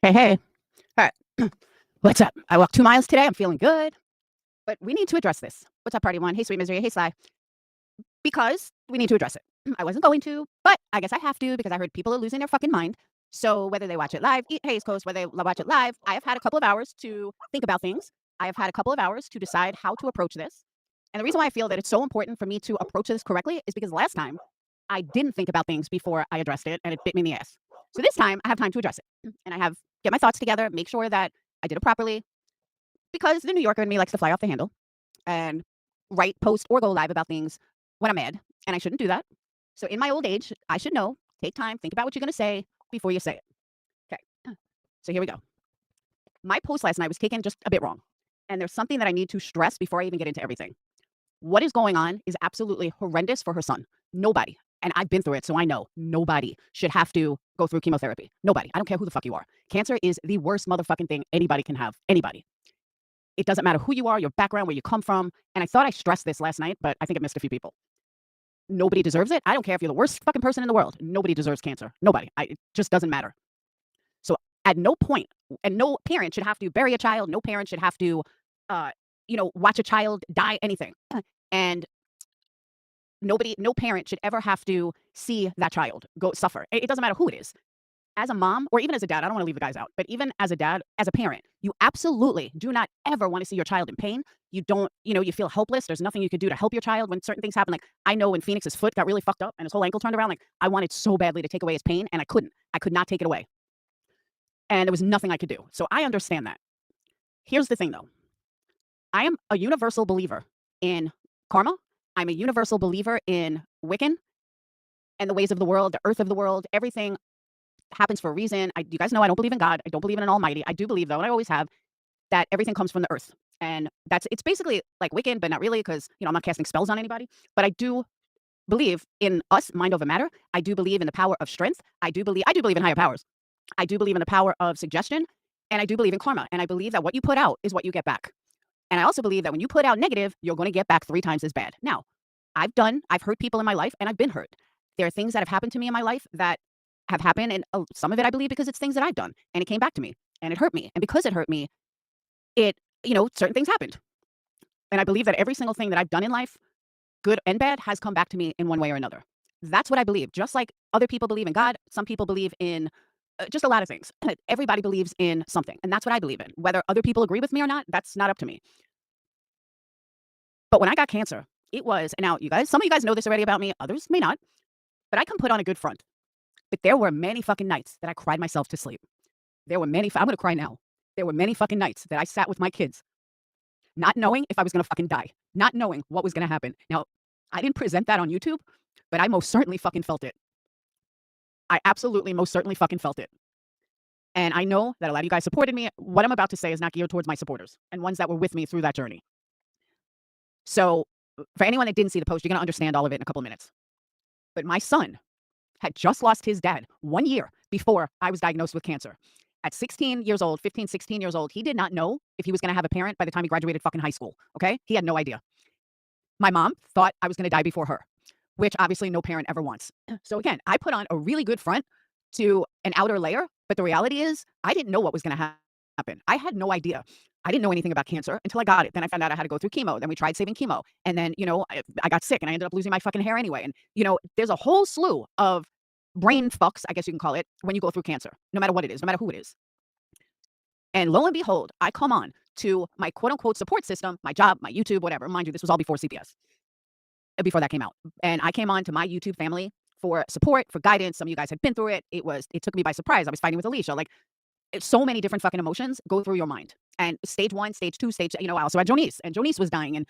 Hey, hey. All right. What's up? I walked 2 miles today. I'm feeling good, but we need to address this. What's up, party one? Hey, sweet misery. Hey, Sly. Because we need to address it. I wasn't going to, but I guess I have to because I heard people are losing their fucking mind. So whether they watch it live, eat Haze Coast, whether they watch it live, I have had a couple of hours to think about things. I have had a couple of hours to decide how to approach this. And the reason why I feel that it's so important for me to approach this correctly is because last time I didn't think about things before I addressed it and it bit me in the ass. So this time I have time to address it. And I have get my thoughts together, make sure that I did it properly because the New Yorker in me likes to fly off the handle and write, post, or go live about things when I'm mad. And I shouldn't do that. So in my old age, I should know, take time, think about what you're going to say before you say it. Okay. So here we go. My post last night was taken just a bit wrong. And there's something that I need to stress before I even get into everything. What is going on is absolutely horrendous for her son. Nobody, and I've been through it, so I know nobody should have to go through chemotherapy. Nobody. I don't care who the fuck you are. Cancer is the worst motherfucking thing anybody can have. Anybody. It doesn't matter who you are, your background, where you come from. And I thought I stressed this last night, but I think it missed a few people. Nobody deserves it. I don't care if you're the worst fucking person in the world. Nobody deserves cancer. Nobody. It just doesn't matter. So at no point, and no parent should have to bury a child. No parent should have to, watch a child die, anything. And no parent should ever have to see that child go suffer. It doesn't matter who it is. As a mom, or even as a dad, I don't want to leave the guys out, but even as a dad, as a parent, you absolutely do not ever want to see your child in pain. You don't, you feel helpless. There's nothing you could do to help your child when certain things happen. Like I know when Phoenix's foot got really fucked up and his whole ankle turned around, like I wanted so badly to take away his pain and I couldn't. I could not take it away. And there was nothing I could do. So I understand that. Here's the thing though. I am a universal believer in karma. I'm a universal believer in Wiccan and the ways of the world, the earth of the world. Everything happens for a reason. You guys know I don't believe in God. I don't believe in an almighty. I do believe, though, and I always have, that everything comes from the earth. And it's basically like Wiccan, but not really because, I'm not casting spells on anybody. But I do believe in us, mind over matter. I do believe in the power of strength. I do believe in higher powers. I do believe in the power of suggestion. And I do believe in karma. And I believe that what you put out is what you get back. And I also believe that when you put out negative, you're going to get back 3 times as bad. Now, I've hurt people in my life and I've been hurt. There are things that have happened to me in my life that have happened. And some of it I believe because it's things that I've done and it came back to me and it hurt me. And because it hurt me, certain things happened. And I believe that every single thing that I've done in life, good and bad, has come back to me in one way or another. That's what I believe. Just like other people believe in God, some people believe in just a lot of things. Everybody believes in something. And that's what I believe in. Whether other people agree with me or not, that's not up to me. But when I got cancer, it was, and now you guys, some of you guys know this already about me, others may not, but I can put on a good front. But there were many fucking nights that I cried myself to sleep. There were many, I'm gonna cry now. There were many fucking nights that I sat with my kids, not knowing if I was gonna fucking die, not knowing what was gonna happen. Now, I didn't present that on YouTube, but I most certainly fucking felt it. I absolutely most certainly fucking felt it. And I know that a lot of you guys supported me. What I'm about to say is not geared towards my supporters and ones that were with me through that journey. So for anyone that didn't see the post, you're gonna understand all of it in a couple of minutes. But my son had just lost his dad 1 year before I was diagnosed with cancer. At 16 years old, 15, 16 years old, he did not know if he was going to have a parent by the time he graduated fucking high school. Okay. He had no idea. My mom thought I was going to die before her, which obviously no parent ever wants. So again, I put on a really good front to an outer layer. But the reality is I didn't know what was going to happen. I had no idea. I didn't know anything about cancer until I got it. Then I found out I had to go through chemo. Then we tried saving chemo. And then, I got sick and I ended up losing my fucking hair anyway. And, there's a whole slew of brain fucks, I guess you can call it, when you go through cancer, no matter what it is, no matter who it is. And lo and behold, I come on to my quote unquote support system, my job, my YouTube, whatever. Mind you, this was all before CPS, before that came out. And I came on to my YouTube family for support, for guidance. Some of you guys had been through it. It took me by surprise. I was fighting with Alicia. Like, so many different fucking emotions go through your mind. And stage 1, stage 2, I also had Jonice, and Jonice was dying. And,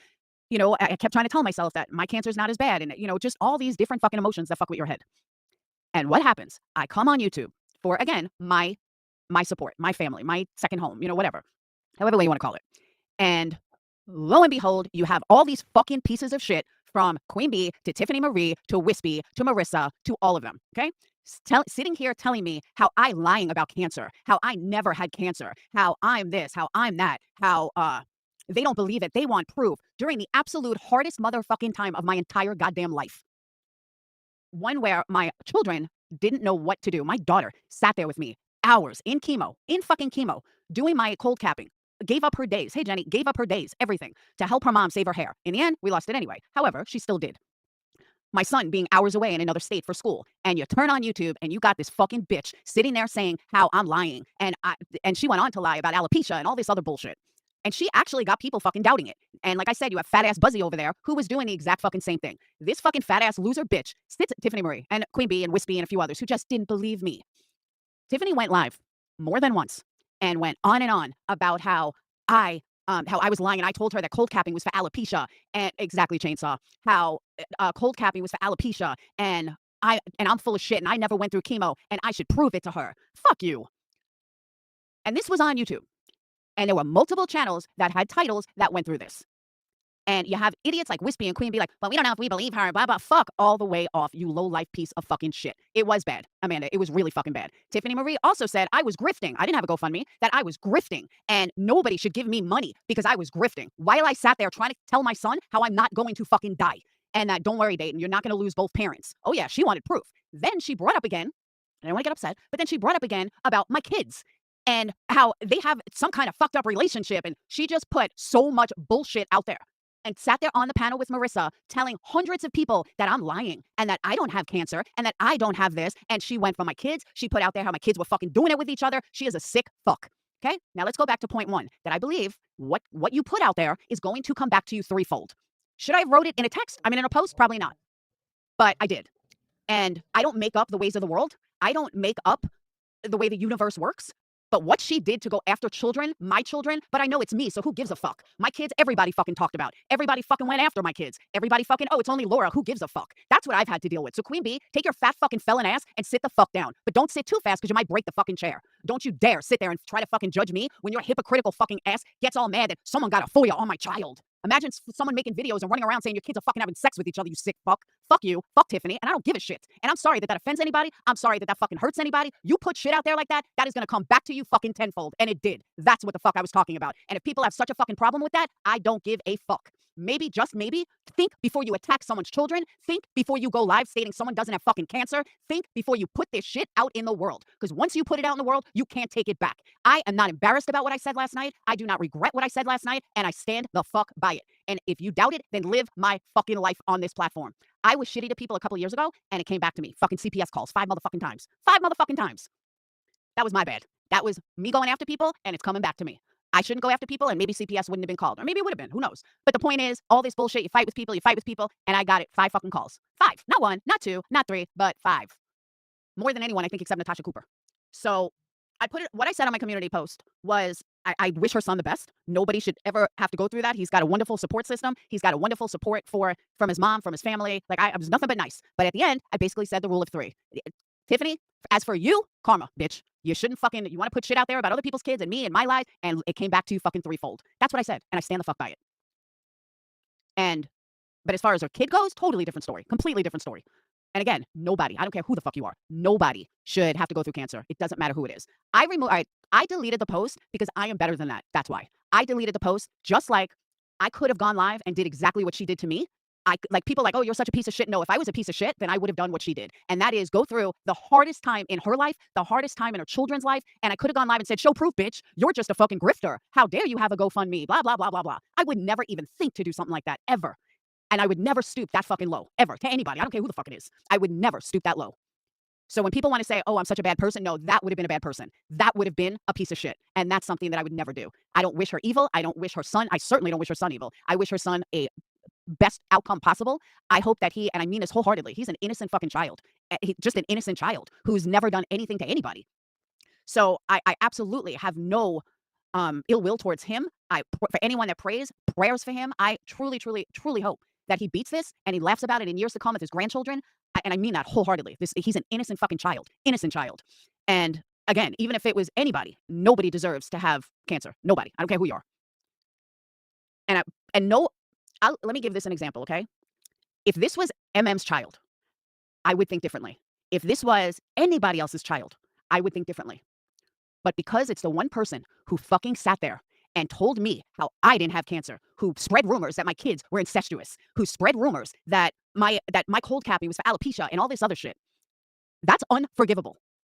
I kept trying to tell myself that my cancer is not as bad. And, just all these different fucking emotions that fuck with your head. And what happens? I come on YouTube for, again, my support, my family, my second home, whatever, however way you want to call it. And lo and behold, you have all these fucking pieces of shit from Queen Bee to Tiffany Marie to Wispy to Marissa to all of them. Okay. Sitting here telling me how I lying about cancer, how I never had cancer, how I'm this, how I'm that, how they don't believe it. They want proof during the absolute hardest motherfucking time of my entire goddamn life. One where my children didn't know what to do. My daughter sat there with me hours in chemo, in fucking chemo, doing my cold capping. Gave up her days. Hey, Jenny, gave up her days, everything, to help her mom save her hair. In the end, we lost it anyway. However, she still did. My son being hours away in another state for school, and you turn on YouTube and you got this fucking bitch sitting there saying how I'm lying, and she went on to lie about alopecia and all this other bullshit. And she actually got people fucking doubting it. And like I said, you have fat ass Buzzy over there who was doing the exact fucking same thing. This fucking fat ass loser bitch sits at Tiffany Marie and Queen Bee and Wispy and a few others who just didn't believe me. Tiffany went live more than once and went on and on about how I was lying, and I told her that cold capping was for alopecia, and exactly, Chainsaw, how cold capping was for alopecia, and I'm full of shit, and I never went through chemo, and I should prove it to her. Fuck you. And this was on YouTube, and there were multiple channels that had titles that went through this. And you have idiots like Wispy and Queen be like, well, we don't know if we believe her, blah, blah. Fuck all the way off, you low-life piece of fucking shit. It was bad, Amanda. It was really fucking bad. Tiffany Marie also said I was grifting. I didn't have a GoFundMe, that I was grifting. And nobody should give me money because I was grifting. While I sat there trying to tell my son how I'm not going to fucking die. And that, don't worry, Dayton, you're not going to lose both parents. Oh, yeah, she wanted proof. Then she brought up again, and I don't want to get upset, but then she brought up again about my kids and how they have some kind of fucked up relationship. And she just put so much bullshit out there. And sat there on the panel with Marissa telling hundreds of people that I'm lying and that I don't have cancer and that I don't have this. And she went for my kids. She put out there how my kids were fucking doing it with each other. She is a sick fuck. Okay? Now let's go back to point one, that I believe what you put out there is going to come back to you threefold. Should I have wrote it in a text? I mean, in a post? Probably not. But I did. And I don't make up the ways of the world. I don't make up the way the universe works. But what she did to go after children, my children, but I know it's me, so who gives a fuck? My kids, everybody fucking talked about. Everybody fucking went after my kids. Everybody fucking, oh, it's only Laura, who gives a fuck? That's what I've had to deal with. So Queen Bee, take your fat fucking felon ass and sit the fuck down. But don't sit too fast because you might break the fucking chair. Don't you dare sit there and try to fucking judge me when your hypocritical fucking ass gets all mad that someone got a FOIA on my child. Imagine someone making videos and running around saying your kids are fucking having sex with each other, you sick fuck. Fuck you. Fuck Tiffany. And I don't give a shit. And I'm sorry that that offends anybody. I'm sorry that that fucking hurts anybody. You put shit out there like that, that is going to come back to you fucking tenfold. And it did. That's what the fuck I was talking about. And if people have such a fucking problem with that, I don't give a fuck. Maybe, just maybe, think before you attack someone's children. Think before you go live stating someone doesn't have fucking cancer. Think before you put this shit out in the world. Because once you put it out in the world, you can't take it back. I am not embarrassed about what I said last night. I do not regret what I said last night. And I stand the fuck by it. And if you doubt it, then live my fucking life on this platform. I was shitty to people a couple of years ago, and it came back to me. Fucking CPS calls 5 motherfucking times. 5 motherfucking times. That was my bad. That was me going after people, and it's coming back to me. I shouldn't go after people, and maybe CPS wouldn't have been called. Or maybe it would have been. Who knows? But the point is, all this bullshit, you fight with people, and I got it 5 fucking calls. 5. Not 1, not 2, not 3, but 5. More than anyone, I think, except Natasha Cooper. So what I said on my community post was, I wish her son the best. Nobody should ever have to go through that. He's got a wonderful support system. He's got a wonderful support from his mom, from his family. Like, I was nothing but nice. But at the end, I basically said the rule of 3. Tiffany, as for you, karma, bitch. You shouldn't fucking, you want to put shit out there about other people's kids and me and my life, and it came back to you fucking threefold. That's what I said, and I stand the fuck by it. But as far as her kid goes, totally different story. Completely different story. And again, nobody, I don't care who the fuck you are, nobody should have to go through cancer. It doesn't matter who it is. I deleted the post because I am better than that. That's why. I deleted the post just like I could have gone live and did exactly what she did to me. Like people like, oh, you're such a piece of shit. No, if I was a piece of shit, then I would have done what she did. And that is go through the hardest time in her life, the hardest time in her children's life. And I could have gone live and said, show proof, bitch. You're just a fucking grifter. How dare you have a GoFundMe, blah, blah, blah, blah, blah. I would never even think to do something like that ever. And I would never stoop that fucking low, ever, to anybody. I don't care who the fuck it is. I would never stoop that low. So when people want to say, oh, I'm such a bad person, no, that would have been a bad person. That would have been a piece of shit. And that's something that I would never do. I don't wish her evil. I don't wish her son. I certainly don't wish her son evil. I wish her son a best outcome possible. I hope that he, and I mean this wholeheartedly, he's an innocent fucking child. Just an innocent child who's never done anything to anybody. So I absolutely have no ill will towards him. For anyone that prays, prayers for him, I truly, truly, truly hope that he beats this and he laughs about it in years to come with his grandchildren. And I mean that wholeheartedly. He's an innocent fucking child. Innocent child. And again, even if it was anybody, nobody deserves to have cancer. Nobody. I don't care who you are. Let me give this an example, okay? If this was MM's child, I would think differently. If this was anybody else's child, I would think differently. But because it's the one person who fucking sat there and told me how I didn't have cancer, who spread rumors that my kids were incestuous, who spread rumors that my cold capping was for alopecia and all this other shit, that's unforgivable.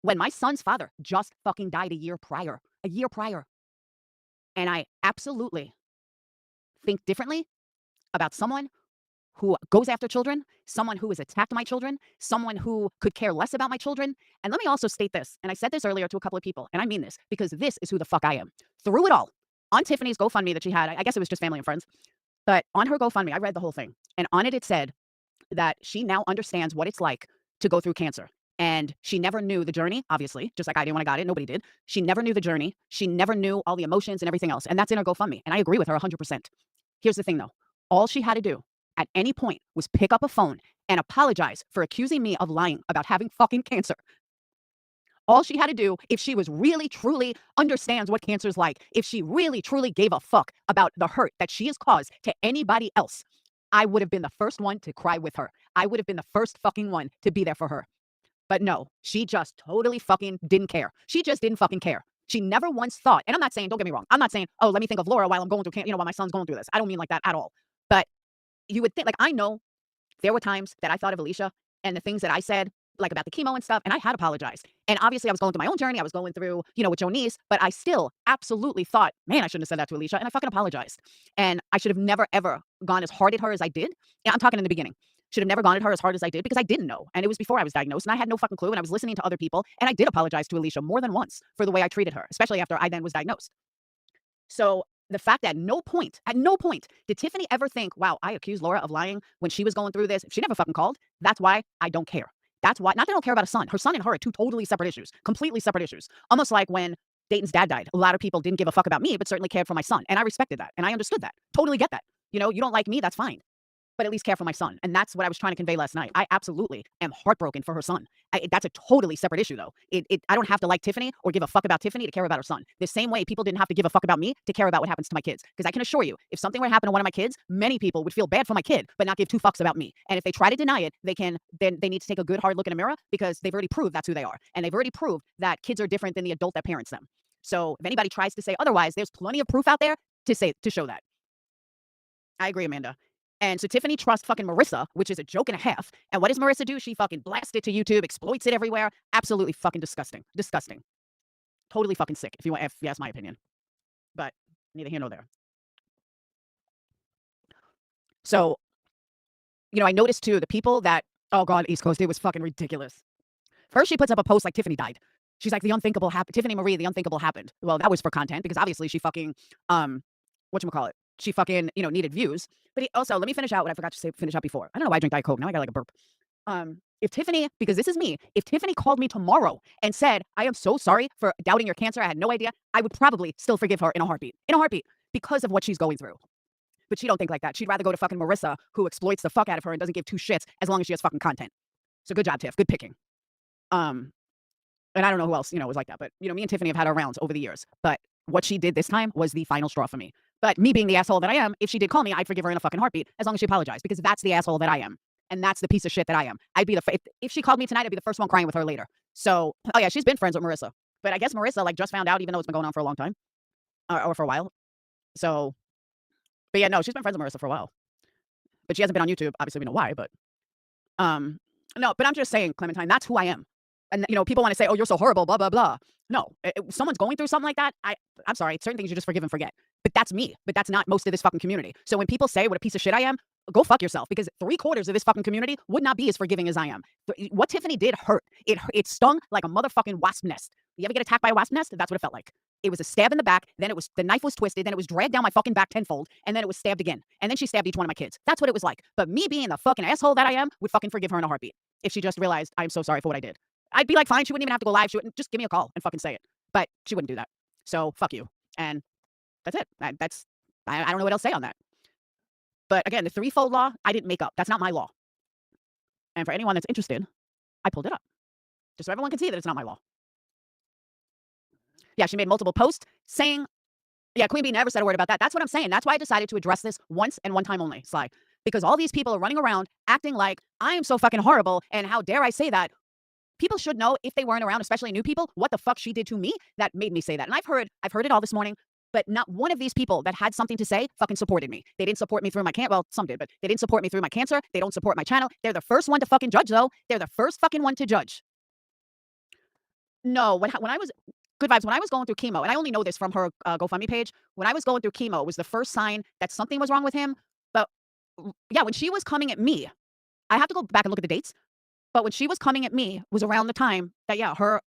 when my son's father just fucking died a year prior. A year prior. And I absolutely think differently about someone who goes after children, someone who has attacked my children, someone who could care less about my children. And let me also state this, and I said this earlier to a couple of people, and I mean this because this is who the fuck I am. Through it all, on Tiffany's GoFundMe that she had, I guess it was just family and friends, but on her GoFundMe, I read the whole thing, and on it said that she now understands what it's like to go through cancer. And she never knew the journey, obviously, just like I did when I got it. Nobody did. She never knew the journey. She never knew all the emotions and everything else. And that's in her GoFundMe. And I agree with her 100%. Here's the thing, though. All she had to do at any point was pick up a phone and apologize for accusing me of lying about having fucking cancer. All she had to do, if she was really, truly understands what cancer's like, if she really, truly gave a fuck about the hurt that she has caused to anybody else, I would have been the first one to cry with her. I would have been the first fucking one to be there for her. But no, she just totally fucking didn't care. She just didn't fucking care. She never once thought, and I'm not saying, don't get me wrong, I'm not saying, oh, let me think of Laura while I'm going through, while my son's going through this. I don't mean like that at all. But you would think, like, I know there were times that I thought of Alicia and the things that I said, like about the chemo and stuff, and I had apologized. And obviously, I was going through my own journey. I was going through, with Jonice, but I still absolutely thought, man, I shouldn't have said that to Alicia, and I fucking apologized. And I should have never, ever gone as hard at her as I did. Yeah, I'm talking in the beginning. Should have never gone at her as hard as I did because I didn't know. And it was before I was diagnosed, and I had no fucking clue, and I was listening to other people, and I did apologize to Alicia more than once for the way I treated her, especially after I then was diagnosed. So the fact that at no point did Tiffany ever think, wow, I accused Laura of lying when she was going through this. She never fucking called. That's why I don't care. That's why, not that I don't care about a son. Her son and her are two totally separate issues, completely separate issues. Almost like when Dayton's dad died. A lot of people didn't give a fuck about me, but certainly cared for my son. And I respected that. And I understood that. Totally get that. You don't like me, that's fine. But at least care for my son. And that's what I was trying to convey last night. I absolutely am heartbroken for her son. That's a totally separate issue, though. I don't have to like Tiffany or give a fuck about Tiffany to care about her son. The same way people didn't have to give a fuck about me to care about what happens to my kids. Because I can assure you, if something were to happen to one of my kids, many people would feel bad for my kid, but not give two fucks about me. And if they try to deny it, then they need to take a good hard look in a mirror because they've already proved that's who they are. And they've already proved that kids are different than the adult that parents them. So if anybody tries to say otherwise, there's plenty of proof out there to show that. I agree, Amanda. And so Tiffany trusts fucking Marissa, which is a joke and a half. And what does Marissa do? She fucking blasts it to YouTube, exploits it everywhere. Absolutely fucking disgusting. Disgusting. Totally fucking sick, if you ask my opinion. But neither here nor there. So, I noticed too, the people that, oh God, East Coast, it was fucking ridiculous. First, she puts up a post like Tiffany died. She's like, the unthinkable happened. Tiffany Marie, the unthinkable happened. Well, that was for content because obviously she fucking, whatchamacallit, she fucking, needed views. But also, let me finish out what I forgot to finish out before. I don't know why I drink Diet Coke. Now I got like a burp. If Tiffany, because this is me, if Tiffany called me tomorrow and said, I am so sorry for doubting your cancer, I had no idea, I would probably still forgive her in a heartbeat. In a heartbeat. Because of what she's going through. But she don't think like that. She'd rather go to fucking Marissa, who exploits the fuck out of her and doesn't give two shits as long as she has fucking content. So good job, Tiff. Good picking. And I don't know who else, was like that. But, me and Tiffany have had our rounds over the years. But what she did this time was the final straw for me. But me being the asshole that I am, if she did call me, I'd forgive her in a fucking heartbeat as long as she apologized because that's the asshole that I am. And that's the piece of shit that I am. I'd be if she called me tonight, I'd be the first one crying with her later. So, oh yeah, she's been friends with Marissa. But I guess Marissa just found out even though it's been going on for a long time. Or for a while. So, but yeah, no, she's been friends with Marissa for a while. But she hasn't been on YouTube. Obviously, we know why, but no, but I'm just saying, Clementine, that's who I am. And people want to say, oh, you're so horrible, blah, blah, blah. No, someone's going through something like that. I'm sorry, certain things you just forgive and forget. But that's me. But that's not most of this fucking community. So when people say what a piece of shit I am, go fuck yourself because 3/4 of this fucking community would not be as forgiving as I am. What Tiffany did hurt. It stung like a motherfucking wasp nest. You ever get attacked by a wasp nest? That's what it felt like. It was a stab in the back, then the knife was twisted, then it was dragged down my fucking back tenfold, and then it was stabbed again. And then she stabbed each one of my kids. That's what it was like. But me being the fucking asshole that I am would fucking forgive her in a heartbeat. If she just realized I'm so sorry for what I did. I'd be like, fine, she wouldn't even have to go live. She wouldn't just give me a call and fucking say it. But she wouldn't do that. So fuck you. And that's it. I don't know what else to say on that. But again, the threefold law, I didn't make up. That's not my law. And for anyone that's interested, I pulled it up. Just so everyone can see that it's not my law. Yeah, she made multiple posts saying, yeah, Queen Bee never said a word about that. That's what I'm saying. That's why I decided to address this once and one time only, Sly. Because all these people are running around acting like I am so fucking horrible and how dare I say that. People should know if they weren't around, especially new people, what the fuck she did to me that made me say that. And I've heard it all this morning, but not one of these people that had something to say fucking supported me. They didn't support me through my cancer. Well, some did, but they didn't support me through my cancer. They don't support my channel. They're the first one to fucking judge, though. They're the first fucking one to judge. No, when I was good vibes, when I was going through chemo, and I only know this from her, GoFundMe page, when I was going through chemo, it was the first sign that something was wrong with him, but yeah, when she was coming at me, I have to go back and look at the dates, but when she was coming at me was around the time that, yeah, her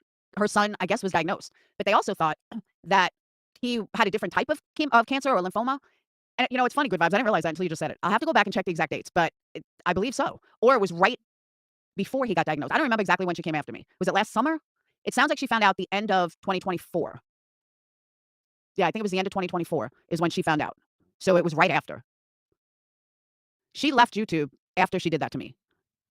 son, I guess, was diagnosed, but they also thought that he had a different type of cancer or lymphoma, and, it's funny, good vibes, I didn't realize that until you just said it. I'll have to go back and check the exact dates, but I believe so, or it was right before he got diagnosed. I don't remember exactly when she came after me. Was it last summer? It sounds like she found out the end of 2024. Yeah, I think it was the end of 2024 is when she found out. So it was right after. She left YouTube after she did that to me.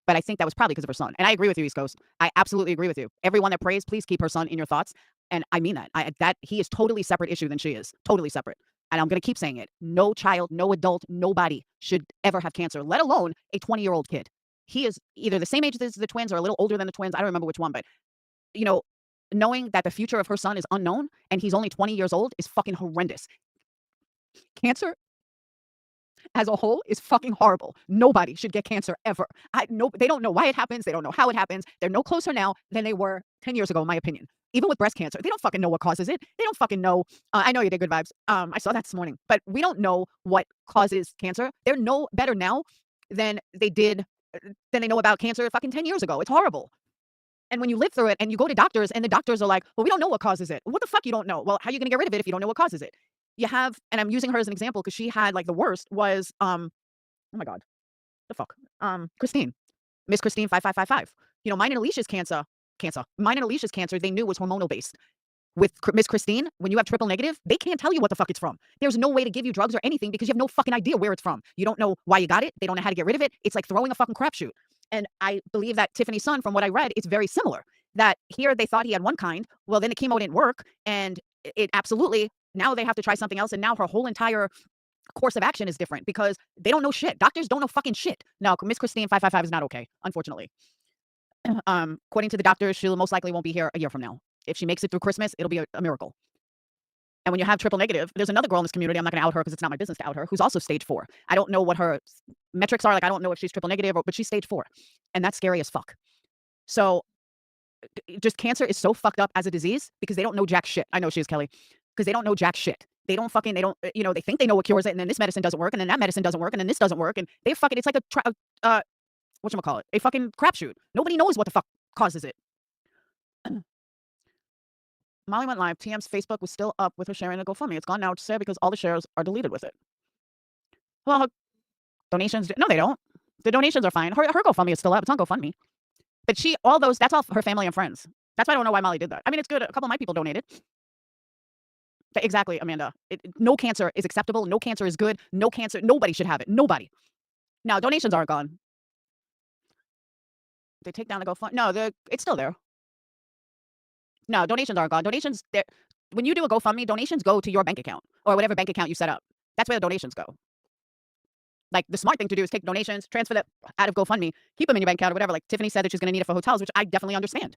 But I think that was probably because of her son. And I agree with you, East Coast. I absolutely agree with you. Everyone that prays, please keep her son in your thoughts. And I mean that. That he is totally separate issue than she is. Totally separate. And I'm going to keep saying it. No child, no adult, nobody should ever have cancer, let alone a 20-year-old kid. He is either the same age as the twins or a little older than the twins. I don't remember which one, but you know, knowing that the future of her son is unknown and he's only 20 years old is fucking horrendous. Cancer as a whole is fucking horrible. Nobody should get cancer ever. No, they don't know why it happens. They don't know how it happens. They're no closer now than they were 10 years ago, in my opinion. Even with breast cancer, they don't fucking know what causes it. They don't fucking know. I know you did good vibes. I saw that this morning, but we don't know what causes cancer. They're no better now than they did, than they know about cancer fucking 10 years ago. It's horrible. And when you live through it and you go to doctors and the doctors are like, well, we don't know what causes it. What the fuck you don't know? Well, how are you going to get rid of it if you don't know what causes it? You have, and I'm using her as an example because she had like the worst was, oh my God, the fuck, Christine, Miss Christine 5555. Mine and Alicia's mine and Alicia's cancer, they knew was hormonal based. With Miss Christine, when you have triple negative, they can't tell you what the fuck it's from. There's no way to give you drugs or anything because you have no fucking idea where it's from. You don't know why you got it. They don't know how to get rid of it. It's like throwing a fucking crapshoot. And I believe that Tiffany's son, from what I read, it's very similar. That here they thought he had one kind. Well, then the chemo didn't work. And it absolutely, now they have to try something else. And now her whole entire course of action is different because they don't know shit. Doctors don't know fucking shit. No, Miss Christine 555 is not okay, unfortunately. According to the doctors, she most likely won't be here a year from now. If she makes it through Christmas, it'll be a miracle. And when you have triple negative, there's another girl in this community, I'm not going to out her because it's not my business to out her, who's also stage 4. I don't know what her metrics are. Like, I don't know if she's triple negative, but she's stage 4. And that's scary as fuck. So just cancer is so fucked up as a disease because they don't know jack shit. I know she is, Kelly, because they don't know jack shit. They don't, they think they know what cures it, and then this medicine doesn't work, and then that medicine doesn't work, and then this doesn't work, and they fucking, it's like whatchamacallit, a fucking crapshoot. Nobody knows what the fuck causes it. Molly went live. TM's Facebook was still up with her sharing the GoFundMe. It's gone now, it's sad because all the shares are deleted with it. Well, her donations, no, they don't. The donations are fine. Her GoFundMe is still up. It's on GoFundMe. But that's all her family and friends. That's why I don't know why Molly did that. I mean, it's good. A couple of my people donated. Exactly, Amanda. No cancer is acceptable. No cancer is good. No cancer. Nobody should have it. Nobody. Now, donations aren't gone. They take down the GoFundMe. No, it's still there. No, donations aren't gone. Donations, when you do a GoFundMe, donations go to your bank account or whatever bank account you set up. That's where the donations go. Like, the smart thing to do is take donations, transfer that out of GoFundMe, keep them in your bank account or whatever. Like, Tiffany said that she's going to need it for hotels, which I definitely understand.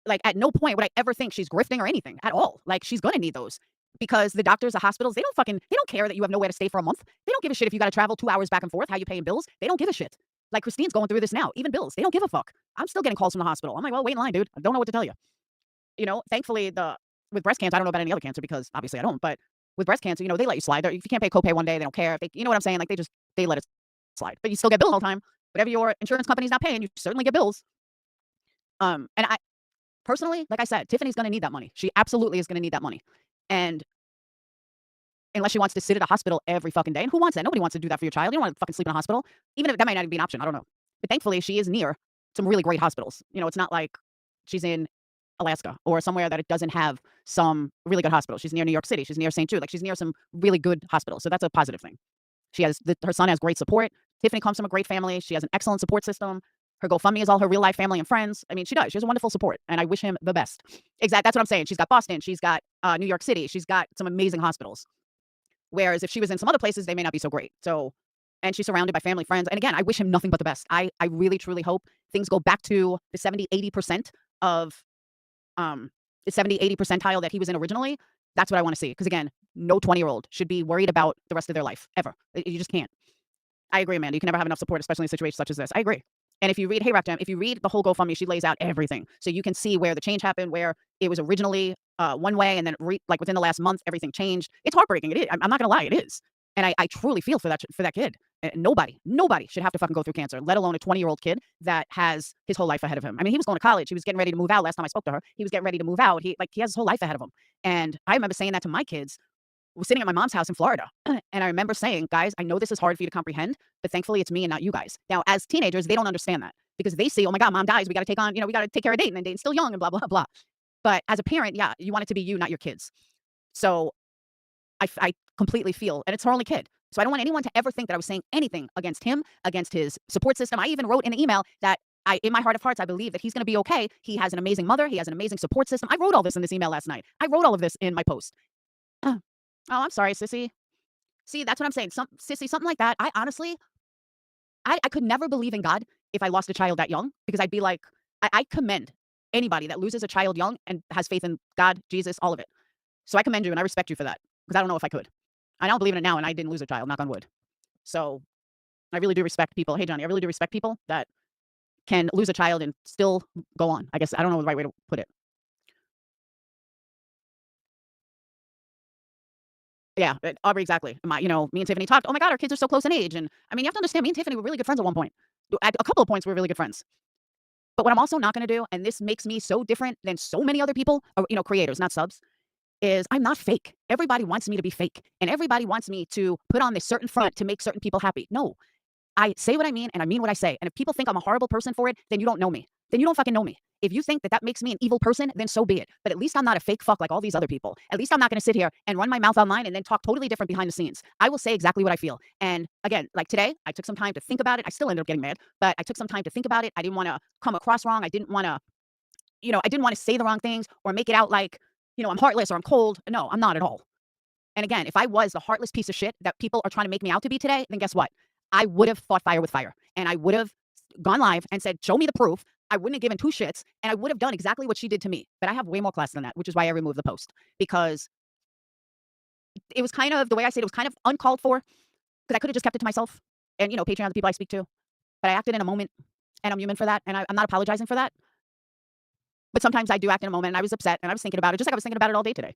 Like, at no point would I ever think she's grifting or anything at all. Like, she's going to need those because the doctors, the hospitals, they don't care that you have nowhere to stay for a month. They don't give a shit if you got to travel 2 hours back and forth, how you paying bills. They don't give a shit. Like, Christine's going through this now, even bills. They don't give a fuck. I'm still getting calls from the hospital. I'm like, well, wait in line, dude. I don't know what to tell you. Thankfully, with breast cancer, I don't know about any other cancer because obviously I don't, but with breast cancer, they let you slide. If you can't pay copay one day, they don't care. If they, you know what I'm saying? Like, they let it slide, but you still get billed all the time. Whatever your insurance company's not paying, you certainly get bills. And I personally, like I said, Tiffany's going to need that money. She absolutely is going to need that money. And unless she wants to sit at a hospital every fucking day, and who wants that? Nobody wants to do that for your child. You don't want to fucking sleep in a hospital, even if that might not be an option. I don't know. But thankfully, she is near some really great hospitals. It's not like she's in Alaska or somewhere that it doesn't have some really good hospitals. She's near New York City. She's near St. Jude. Like, she's near some really good hospitals. So that's a positive thing. Her son has great support. Tiffany comes from a great family. She has an excellent support system. Her GoFundMe is all her real life family and friends. I mean, she does. She has a wonderful support, and I wish him the best. Exactly. That's what I'm saying. She's got Boston. She's got New York City. She's got some amazing hospitals. Whereas if she was in some other places, they may not be so great. So, and she's surrounded by family, friends. And again, I wish him nothing but the best. I really, truly hope things go back to the 70, 80% of the 70, 80 percentile that he was in originally. That's what I want to see. Because again, no 20-year-old should be worried about the rest of their life, ever. You just can't. I agree, Amanda. You can never have enough support, especially in situations such as this. I agree. And if you read, hey, Rectum, if you read the whole GoFundMe, she lays out everything. So you can see where the change happened, where it was originally one way, and then like within the last month, everything changed. It's heartbreaking. It is. I'm not gonna lie, it is. And I truly feel for that kid. Nobody should have to fucking go through cancer, let alone a 20-year-old kid that has his whole life ahead of him. I mean, he was going to college. He was getting ready to move out. Last time I spoke to her, he was getting ready to move out. He has his whole life ahead of him. And I remember saying that to my kids. Was sitting at my mom's house in Florida. And I remember saying, guys, I know this is hard for you to comprehend, but thankfully it's me and not you guys. Now, as teenagers, they don't understand that because they see, oh my God, mom dies. We got to take on, we got to take care of Dayton, and Dayton's still young and blah, blah, blah. But as a parent, yeah, you want it to be you, not your kids. So I completely feel, and it's her only kid. So I don't want anyone to ever think that I was saying anything against him, against his support system. I even wrote in an email that in my heart of hearts, I believe that he's going to be okay. He has an amazing mother. He has an amazing support system. I wrote all this in this email last night. I wrote all of this in my post. Oh, I'm sorry, sissy. See, that's what I'm saying. Sissy, something like that. I honestly, I could never believe in God if I lost a child that young because I'd be like, I commend anybody that loses a child young and has faith in God, Jesus, all of it. So I commend you and I respect you for that because I don't know if I could. I don't believe in it now and I didn't lose a child, knock on wood. So I really do respect people. Hey, Johnny, I really do respect people that can lose a child and still go on. I guess I don't know the right way to put it. Yeah, Aubrey, exactly. Me and Tiffany talked. Oh my God, our kids are so close in age, and I mean, you have to understand. Me and Tiffany were really good friends at one point. At a couple of points, we were really good friends. But what I'm also not going to do, and this makes me so different than so many other people, or, creators, not subs, is I'm not fake. Everybody wants me to be fake, and everybody wants me to put on this certain front to make certain people happy. No, I say what I mean, and I mean what I say. And if people think I'm a horrible person for it, then you don't know me. Then you don't fucking know me. If you think that that makes me an evil person, then so be it. But at least I'm not a fake fuck like all these other people. At least I'm not going to sit here and run my mouth online and then talk totally different behind the scenes. I will say exactly what I feel. And again, like today, I took some time to think about it. I still ended up getting mad, but I took some time to think about it. I didn't want to come across wrong. I didn't want to, I didn't want to say the wrong things or make it out like, I'm heartless or I'm cold. No, I'm not at all. And again, if I was the heartless piece of shit that people are trying to make me out to be today, then guess what? I would have fought fire with fire. And I would have gone live and said, show me the proof. I wouldn't have given two shits. And I would have done exactly what she did to me. But I have way more class than that, which is why I removed the post. Because it was kind of, the way I said it was kind of uncalled for. Because I could have just kept it to myself. And, Patreon, the people I speak to. But I acted in a moment. And I'm human for that. And I'm not apologizing for that. But sometimes I do act in a moment. And I was upset. And I was thinking about it, just like I was thinking about it all day today.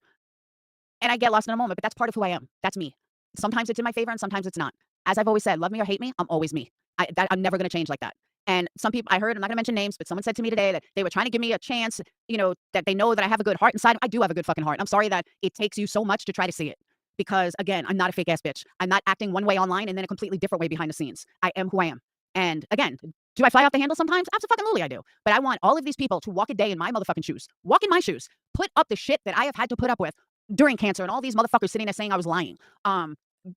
And I get lost in a moment, but that's part of who I am. That's me. Sometimes it's in my favor and sometimes it's not. As I've always said, love me or hate me, I'm always me. I'm never going to change like that. And some people, I heard, I'm not going to mention names, but someone said to me today that they were trying to give me a chance, that they know that I have a good heart inside. I do have a good fucking heart. I'm sorry that it takes you so much to try to see it. Because again, I'm not a fake ass bitch. I'm not acting one way online and then a completely different way behind the scenes. I am who I am. And again, do I fly off the handle sometimes? Absolutely I do. But I want all of these people to walk a day in my motherfucking shoes. Walk in my shoes. Put up the shit that I have had to put up with during cancer and all these motherfuckers sitting there saying I was lying.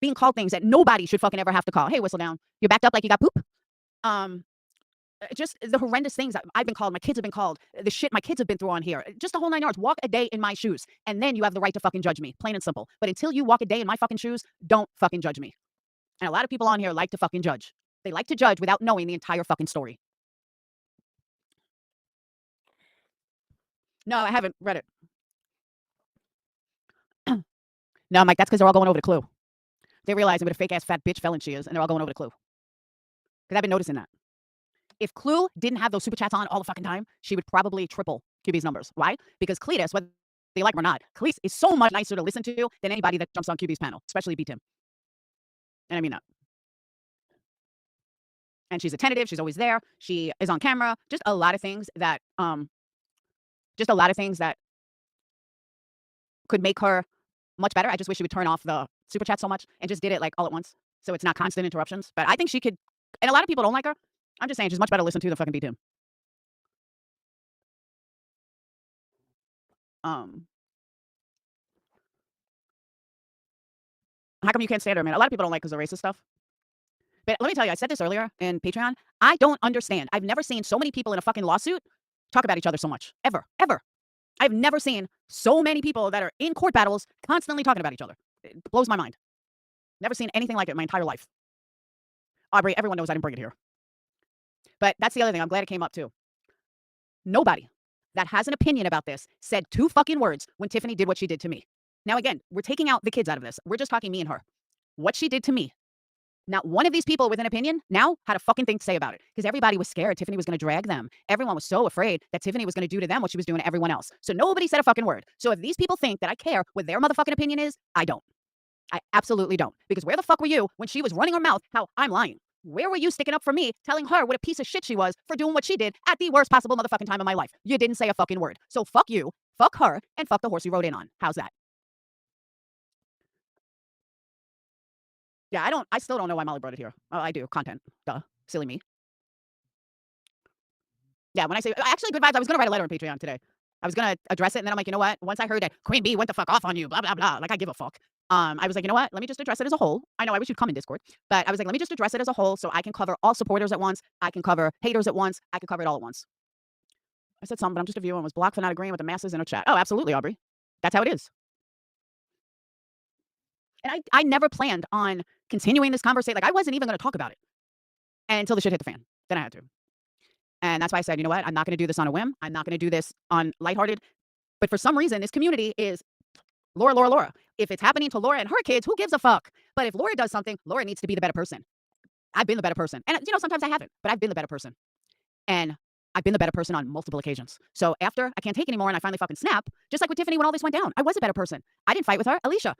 Being called things that nobody should fucking ever have to call. Hey, whistle down. You're backed up like you got poop. Just the horrendous things that I've been called. My kids have been called. The shit my kids have been through on here. Just the whole 9 yards. Walk a day in my shoes. And then you have the right to fucking judge me. Plain and simple. But until you walk a day in my fucking shoes, don't fucking judge me. And a lot of people on here like to fucking judge. They like to judge without knowing the entire fucking story. No, I haven't read it. No, Mike, that's because they're all going over the clue. They realize what a fake ass fat bitch felon she is, and they're all going over the clue. Because I've been noticing that. If Clue didn't have those super chats on all the fucking time, she would probably triple QB's numbers. Why? Because Cletus, whether they like him or not, Cletus is so much nicer to listen to than anybody that jumps on QB's panel, especially B Tim. And I mean that. And she's attentive. She's always there. She is on camera. Just a lot of things that could make her much better. I just wish she would turn off the super chat so much and just did it like all at once, so it's not constant interruptions. But I think she could. And a lot of people don't like her. I'm just saying she's much better to listen to than fucking B Tim. How come you can't stand her, man? A lot of people don't like because of racist stuff. But let me tell you, I said this earlier in Patreon. I don't understand. I've never seen so many people in a fucking lawsuit talk about each other so much. Ever. Ever. I've never seen so many people that are in court battles constantly talking about each other. It blows my mind. Never seen anything like it in my entire life. Aubrey, everyone knows I didn't bring it here. But that's the other thing. I'm glad it came up too. Nobody that has an opinion about this said two fucking words when Tiffany did what she did to me. Now, again, we're taking out the kids out of this. We're just talking me and her. What she did to me, Not one of these people with an opinion now had a fucking thing to say about it because everybody was scared Tiffany was going to drag them. Everyone was so afraid that Tiffany was going to do to them what she was doing to everyone else. So nobody said a fucking word. So if these people think that I care what their motherfucking opinion is, I don't. I absolutely don't. Because where the fuck were you when she was running her mouth how I'm lying? Where were you sticking up for me, telling her what a piece of shit she was for doing what she did at the worst possible motherfucking time of my life? You didn't say a fucking word. So fuck you, fuck her, and fuck the horse you rode in on. How's that? Yeah, I still don't know why Molly brought it here. Oh, I do. Content. Duh. Silly me. Yeah, when I say actually good vibes, I was gonna write a letter on Patreon today. I was gonna address it, and then I'm like, you know what? Once I heard that Queen Bee went the fuck off on you, blah blah blah, like I give a fuck. I was like, you know what? Let me just address it as a whole. I know I wish you'd come in Discord, but I was like, let me just address it as a whole, so I can cover all supporters at once. I can cover haters at once. I can cover it all at once. I said something, but I'm just a viewer and was blocked for not agreeing with the masses in a chat. Oh, absolutely, Aubrey. That's how it is. And I never planned on continuing this conversation. Like I wasn't even gonna talk about it until the shit hit the fan. Then I had to. And that's why I said, you know what? I'm not gonna do this on a whim. I'm not gonna do this on lighthearted. But for some reason, this community is Laura, Laura, Laura. If it's happening to Laura and her kids, who gives a fuck? But if Laura does something, Laura needs to be the better person. I've been the better person. And, sometimes I haven't, but I've been the better person. And I've been the better person on multiple occasions. So after I can't take anymore and I finally fucking snap, just like with Tiffany when all this went down, I was a better person. I didn't fight with her. Alicia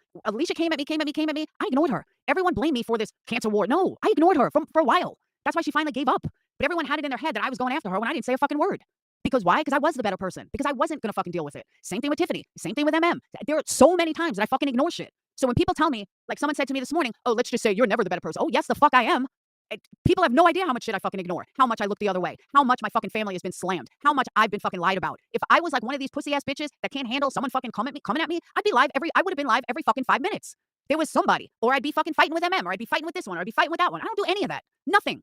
came at me. I ignored her. Everyone blamed me for this cancer war. No, I ignored her for a while. That's why she finally gave up. But everyone had it in their head that I was going after her when I didn't say a fucking word. Because why? Because I was the better person. Because I wasn't gonna fucking deal with it. Same thing with Tiffany. Same thing with There are so many times that I fucking ignore shit. So when people tell me, like someone said to me this morning, oh, let's just say you're never the better person. Oh, yes, the fuck I am. People have no idea how much shit I fucking ignore, how much I look the other way, how much my fucking family has been slammed, how much I've been fucking lied about. If I was like one of these pussy ass bitches that can't handle someone fucking coming at me, I would have been live every fucking 5 minutes. There was somebody, or I'd be fucking fighting with or I'd be fighting with this one, or I'd be fighting with that one. I don't do any of that. Nothing.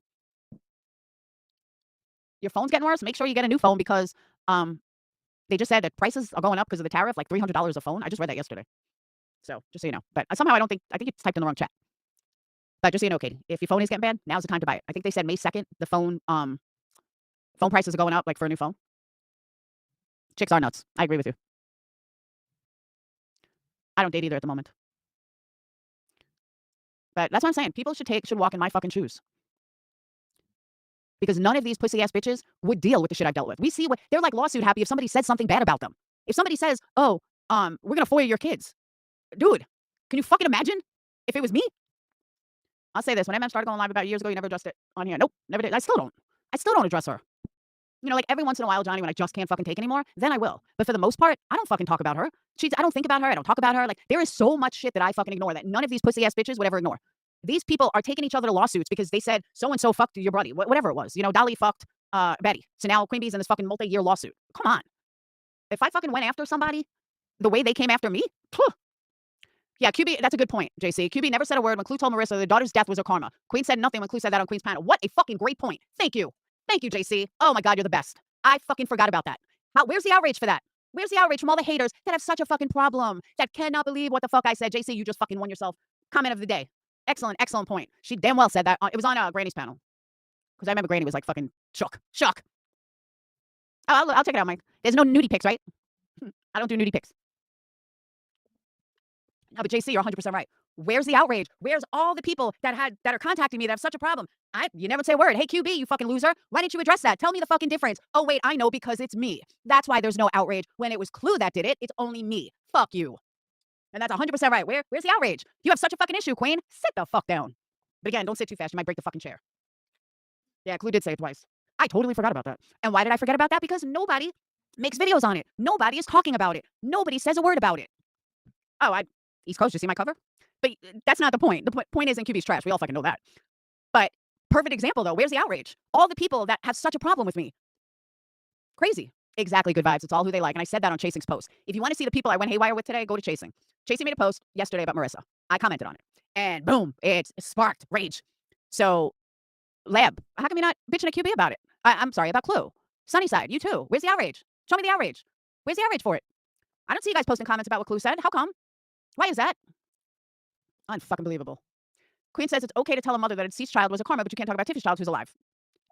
Your phone's getting worse. Make sure you get a new phone because they just said that prices are going up because of the tariff, like $300 a phone. I just read that yesterday. So just so you know. But somehow I think it's typed in the wrong chat. But just so you know, Katie, if your phone is getting bad, now's the time to buy it. I think they said May 2nd, the phone prices are going up, like for a new phone. Chicks are nuts. I agree with you. I don't date either at the moment. But that's what I'm saying. People should walk in my fucking shoes. Because none of these pussy ass bitches would deal with the shit I've dealt with. We see what they're like lawsuit happy if somebody says something bad about them. If somebody says, oh, we're gonna FOIA your kids. Dude, can you fucking imagine if it was me? I'll say this. When MM started going live about years ago, you never addressed it on here. Nope, never did. I still don't address her. Like every once in a while, Johnny, when I just can't fucking take anymore, then I will. But for the most part, I don't fucking talk about her. I don't think about her. I don't talk about her. Like there is so much shit that I fucking ignore that none of these pussy ass bitches would ever ignore. These people are taking each other to lawsuits because they said so and so fucked your buddy, whatever it was. Dolly fucked Betty. So now Queen Bee's in this fucking multi-year lawsuit. Come on. If I fucking went after somebody the way they came after me, phew. Yeah, QB, that's a good point, JC. QB never said a word when Clue told Marissa the daughter's death was her karma. Queen said nothing when Clue said that on Queen's panel. What a fucking great point. Thank you. Thank you, JC. Oh my God, you're the best. I fucking forgot about that. Where's the outrage for that? Where's the outrage from all the haters that have such a fucking problem, that cannot believe what the fuck I said? JC, you just fucking won yourself. Comment of the day. Excellent point. She damn well said that. It was on Granny's panel. Because I remember Granny was like fucking shook. Oh, I'll check it out, Mike. There's no nudie pics, right? I don't do nudie pics. No, but JC, you're 100% right. Where's the outrage? Where's all the people that are contacting me that have such a problem? You never say a word. Hey, QB, you fucking loser. Why didn't you address that? Tell me the fucking difference. Oh, wait, I know because it's me. That's why there's no outrage. When it was Clue that did it, it's only me. Fuck you. And that's 100% right. Where's the outrage? You have such a fucking issue, Queen. Sit the fuck down. But again, don't sit too fast. You might break the fucking chair. Yeah, Clue did say it twice. I totally forgot about that. And why did I forget about that? Because nobody makes videos on it. Nobody is talking about it. Nobody says a word about it. Oh, East Coast, you see my cover? But that's not the point. The point isn't QB's trash. We all fucking know that. But perfect example, though. Where's the outrage? All the people that have such a problem with me. Crazy. Exactly, good vibes. It's all who they like. And I said that on Chasing's post. If you want to see the people I went haywire with today, go to Chasing. Chasing made a post yesterday about Marissa. I commented on it. And boom, it sparked rage. So, Lab, how come you're not bitching at QB about it? I'm sorry, about Clue. Sunnyside, you too. Where's the outrage? Show me the outrage. Where's the outrage for it? I don't see you guys posting comments about what Clue said. How come? Why is that? Unfucking believable. Queen says it's okay to tell a mother that a deceased child was a karma, but you can't talk about Tiffany's child who's alive.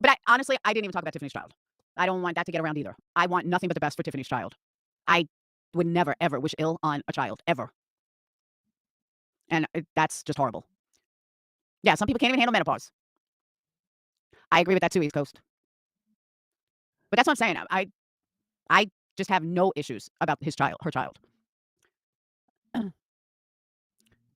But honestly, I didn't even talk about Tiffany's child. I don't want that to get around either. I want nothing but the best for Tiffany's child. I would never, ever wish ill on a child, ever. And that's just horrible. Yeah, some people can't even handle menopause. I agree with that too, East Coast. But that's what I'm saying. I just have no issues about her child. But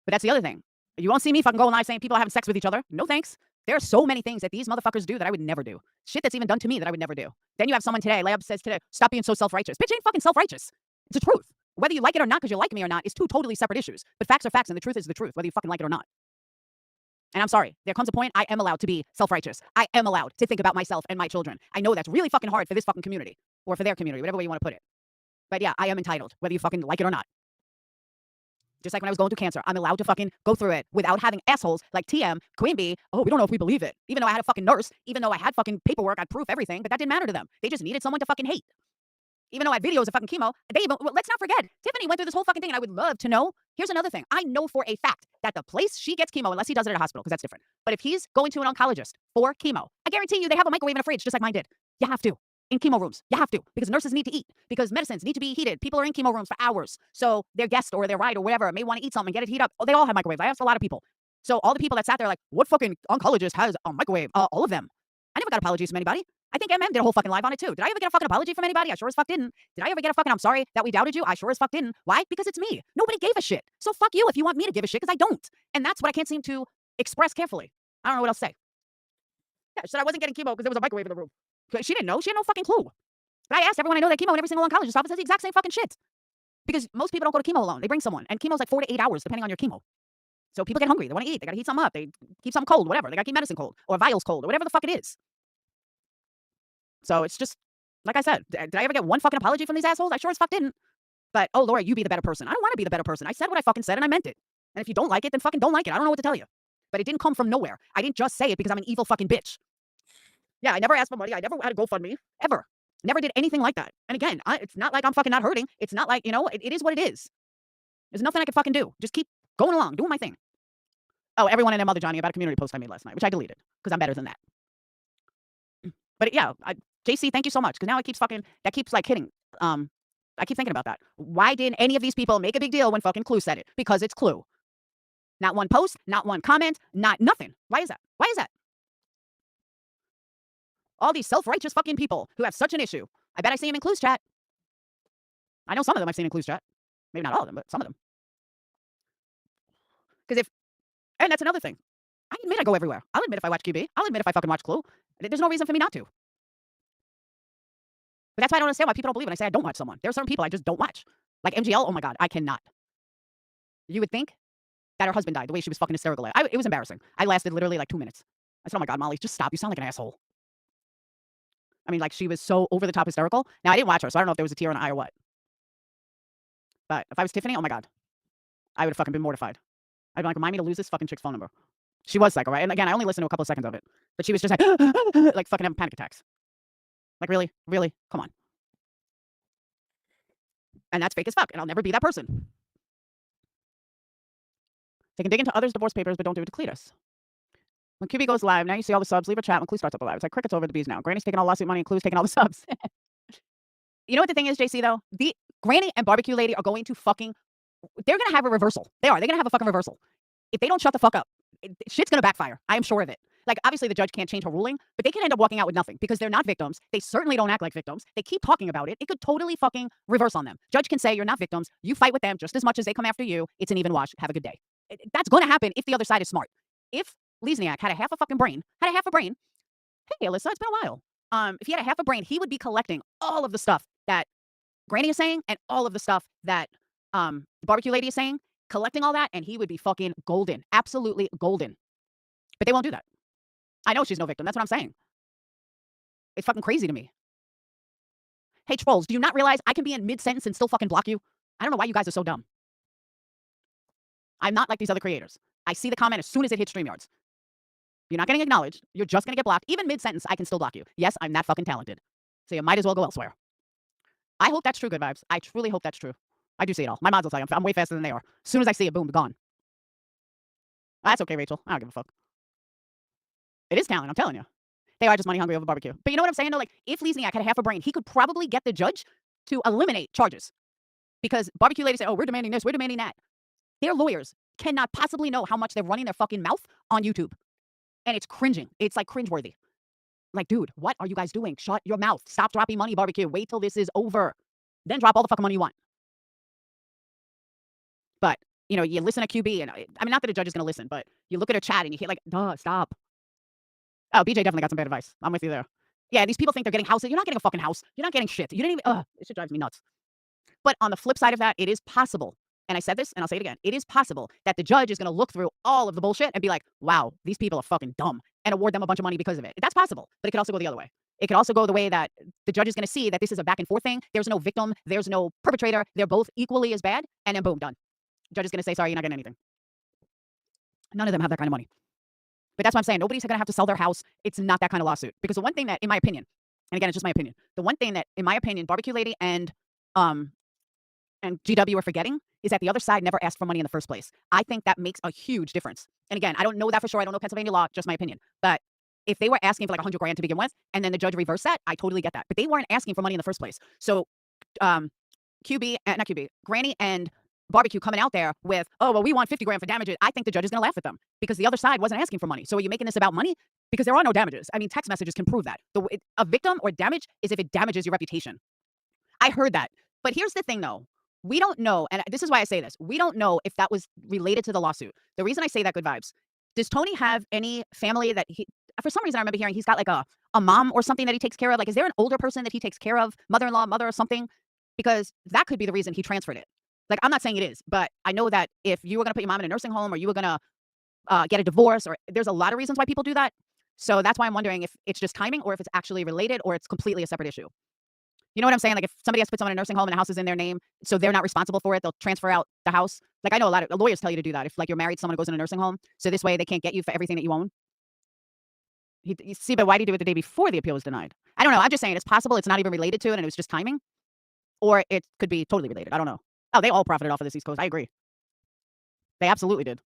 that's the other thing. You won't see me fucking go live saying people are having sex with each other. No thanks. There are so many things that these motherfuckers do that I would never do. Shit that's even done to me that I would never do. Then you have someone today, Layup says today, stop being so self-righteous. Bitch ain't fucking self-righteous. It's the truth. Whether you like it or not because you like me or not is two totally separate issues. But facts are facts and the truth is the truth, whether you fucking like it or not. And I'm sorry, there comes a point I am allowed to be self-righteous. I am allowed to think about myself and my children. I know that's really fucking hard for this fucking community or for their community, whatever way you want to put it. But yeah, I am entitled, whether you fucking like it or not. Just like when I was going through cancer, I'm allowed to fucking go through it without having assholes like TM, Queen Bee. Oh, we don't know if we believe it. Even though I had a fucking nurse, even though I had fucking paperwork, I had proof, everything, but that didn't matter to them. They just needed someone to fucking hate. Even though I had videos of fucking chemo, they even, well, let's not forget, Tiffany went through this whole fucking thing, and I would love to know. Here's another thing. I know for a fact that the place she gets chemo, unless he does it at a hospital, because that's different. But if he's going to an oncologist for chemo, I guarantee you they have a microwave and a fridge, just like mine did. You have to. In chemo rooms, you have to, because nurses need to eat, because medicines need to be heated. People are in chemo rooms for hours. So their guest or their ride or whatever may want to eat something, get it heat up. Oh, they all have microwaves. I asked a lot of people. So all the people that sat there like, what fucking oncologist has a microwave? All of them. I never got apologies from anybody. I think MM did a whole fucking live on it too. Did I ever get a fucking apology from anybody? I sure as fuck didn't. Did I ever get a fucking I'm sorry that we doubted you? I sure as fuck didn't. Why? Because it's me. Nobody gave a shit. So fuck you if you want me to give a shit, because I don't. And that's what I can't seem to express carefully. I don't know what else to say. Yeah, she said I wasn't getting chemo because there was a microwave in the room. She didn't know. She had no fucking clue. But I asked everyone I know that chemo in every single oncologist office says the exact same fucking shit. Because most people don't go to chemo alone. They bring someone. And chemo's like 4 to 8 hours, depending on your chemo. So people get hungry. They want to eat. They got to heat something up. They keep something cold, whatever. They got to keep medicine cold or vials cold or whatever the fuck it is. So it's just, like I said, did I ever get one fucking apology from these assholes? I sure as fuck didn't. But, oh, Laura, you be the better person. I don't want to be the better person. I said what I fucking said and I meant it. And if you don't like it, then fucking don't like it. I don't know what to tell you. But it didn't come from nowhere. I didn't just say it because I'm an evil fucking bitch. Yeah, I never asked for money. I never had a GoFundMe. Ever. Never did anything like that. And again, it's not like I'm fucking not hurting. It's not like, it is what it is. There's nothing I can fucking do. Just keep going along, doing my thing. Oh, everyone and their mother, Johnny, about a community post I made last night, which I deleted because I'm better than that. But yeah, JC, thank you so much, because now that keeps like hitting. I keep thinking about that. Why didn't any of these people make a big deal when fucking Clue said it? Because it's Clue. Not one post, not one comment, not nothing. Why is that? Why is that? All these self-righteous fucking people who have such an issue. I bet I see them in Clue's chat. I know some of them I've seen in Clue's chat. Maybe not all of them, but some of them. And that's another thing. I admit I go everywhere. I'll admit if I watch QB. I'll admit if I fucking watch Clue. There's no reason for me not to. But that's why I don't understand why people don't believe when I say I don't watch someone. There are certain people I just don't watch. Like MGL, oh my God, I cannot. You would think that her husband died the way she was fucking hysterical. It was embarrassing. I lasted literally like 2 minutes. I said, oh my God, Molly, just stop. You sound like an asshole. I mean, like, she was so over the top hysterical. Now, I didn't watch her, so I don't know if there was a tear in the eye or what. But if I was Tiffany, oh my God, I would have fucking been mortified. I'd be like, remind me to lose this fucking chick's phone number. She was psycho, right? And again, I only listened to a couple of seconds of it. But she was just like, like fucking having panic attacks. Like, really? Really? Come on. And that's fake as fuck. And I'll never be that person. They can dig into others' divorce papers, but don't do it to Cletus. When QB goes live, now you see all the subs. Leave a chat when Clue starts up live. It's like crickets over the bees now. Granny's taking all lawsuit money and Clue's taking all the subs. You know what the thing is, JC, though? The Granny and Barbecue Lady are going to fucking... They're going to have a reversal. They are. They're going to have a fucking reversal. If they don't shut the fuck up, shit's going to backfire. I am sure of it. Like, obviously, the judge can't change her ruling, but they can end up walking out with nothing because they're not victims. They certainly don't act like victims. They keep talking about it. It could totally fucking reverse on them. Judge can say, you're not victims. You fight with them just as much as they come after you. It's an even wash. Have a good day. That's going to happen if the other side is smart. If Lesniak had a half a fucking brain, hey, Alyssa, it's been a while. If he had a half a brain, he would be collecting all of the stuff that Granny is saying and all of the stuff that the Barbecue Lady is saying, collecting all that, and he would be fucking golden. Absolutely golden. But they won't do that. I know she's no victim. That's what I'm saying. It's fucking crazy to me. Hey, trolls, do you not realize I can be in mid-sentence and still fucking block you? I don't know why you guys are so dumb. I'm not like these other creators. I see the comment as soon as it hits StreamYards. You're not getting acknowledged. You're just going to get blocked. Even mid-sentence, I can still block you. Yes, I'm that fucking talented. So you might as well go elsewhere. I hope that's true, good vibes. I truly hope that's true. I do see it all. My mods will tell you I'm way faster than they are. As soon as I see it, boom, gone. That's okay, Rachel. I don't give a fuck. It is talent, I'm telling you. They are just money hungry over barbecue. But you know what I'm saying, though? Like, if Lesniak had half a brain, he could probably get the judge to eliminate charges. Because Barbecue Lady said, oh, we're demanding this, we're demanding that. Their lawyers cannot possibly know how much they're running their fucking mouth on YouTube. And it's cringing. It's like cringeworthy. Like, dude, what are you guys doing? Shut your mouth. Stop dropping money, barbecue. Wait till this is over. Then drop all the fucking money you want. But, you listen to QB and I mean, not that a judge is going to listen, but you look at her chat and you hear like, duh, stop. Oh, BJ definitely got some bad advice. I'm with you there. Yeah, these people think they're getting houses. You're not getting a fucking house. You're not getting shit. You didn't even, it shit drives me nuts. But on the flip side of that, it is possible. And I said this and I'll say it again. It is possible that the judge is going to look through all of the bullshit and be like, wow, these people are fucking dumb and award them a bunch of money because of it. That's possible. But it could also go the other way. It could also go the way that the judge is going to see that this is a back and forth thing. There's no victim. There's no perpetrator. They're both equally as bad. And then boom, done. Judge is going to say, sorry, you're not getting anything. None of them have that kind of money. But that's what I'm saying. Nobody's going to have to sell their house. It's not that kind of lawsuit. Because the one thing that, in my opinion, and again, it's just my opinion, the one thing that, in my opinion, Barbecue Lady and GW are forgetting is that the other side never asked for money in the first place. I think that makes a huge difference. And again, I don't know that for sure. I don't know Pennsylvania law, just my opinion. But if they were asking for like $100,000 to begin with, and then the judge reversed that, I totally get that. But they weren't asking for money in the first place. So not QB, Granny and Barbecue coming out there with, oh, well, we want $50,000 for damages. I think the judge is going to laugh at them because the other side wasn't asking for money. So are you making this about money? Because there are no damages. I mean, text messages can prove that. A victim or damage is if it damages your reputation. I heard that. But here's the thing, though. We don't know, and this is why I say this. We don't know if that was related to the lawsuit. The reason I say that, good vibes, does Tony have any family that for some reason I remember hearing he's got like a mom or something that he takes care of? Like, is there an older person that he takes care of, mother-in-law, mother or something? Because that could be the reason he transferred it. Like, I'm not saying it is, but I know that if you were going to put your mom in a nursing home or you were going to get a divorce, or there's a lot of reasons why people do that. So that's why I'm wondering if it's just timing or if it's actually related or it's completely a separate issue. You know what I'm saying? Like, if somebody has to put someone in a nursing home and a house is in their name, so they're not responsible for it, they'll transfer out the house. Like, I know a lot of lawyers tell you to do that. If like you're married, someone goes in a nursing home, so this way they can't get you for everything that you own. You see, but why did he do it the day before the appeal was denied? I don't know. I'm just saying it's possible it's not even related to it and it was just timing. Or it could be totally related. I don't know. Oh, they all profited off of this East Coast. I agree. They absolutely did.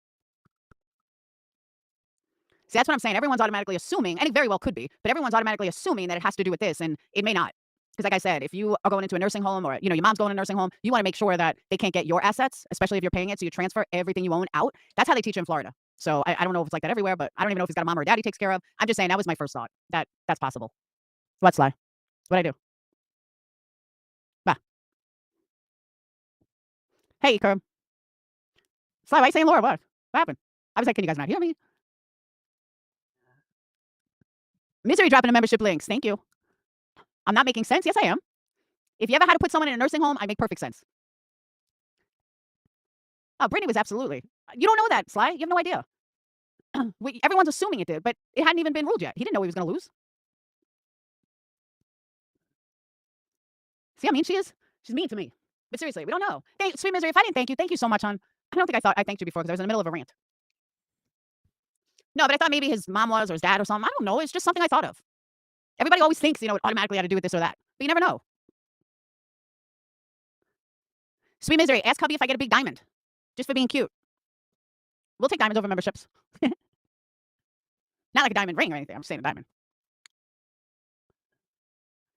See, that's what I'm saying. Everyone's automatically assuming, and it very well could be, but everyone's automatically assuming that it has to do with this, and it may not. Because like I said, if you are going into a nursing home or, your mom's going to a nursing home, you want to make sure that they can't get your assets, especially if you're paying it, so you transfer everything you own out. That's how they teach it in Florida. So I don't know if it's like that everywhere, but I don't even know if he's got a mom or a dad he takes care of. I'm just saying that was my first thought. That's possible. What, Sly? What'd I do? Bah. Hey, Kerm. Sly, why are you saying Laura? What happened? I was like, can you guys not hear me? Misery dropping the membership links. Thank you. I'm not making sense. Yes, I am. If you ever had to put someone in a nursing home, I make perfect sense. Oh, Brittany was absolutely. You don't know that, Sly. You have no idea. Everyone's assuming it did, but it hadn't even been ruled yet. He didn't know he was going to lose. See how mean she is? She's mean to me. But seriously, we don't know. Sweet Misery, if I didn't thank you so much, hon. I don't think I thanked you before because I was in the middle of a rant. No, but I thought maybe his mom was or his dad or something. I don't know. It's just something I thought of. Everybody always thinks, it automatically had to do with this or that. But you never know. Sweet Misery, ask hubby if I get a big diamond. Just for being cute. We'll take diamonds over memberships. Not like a diamond ring or anything. I'm just saying a diamond.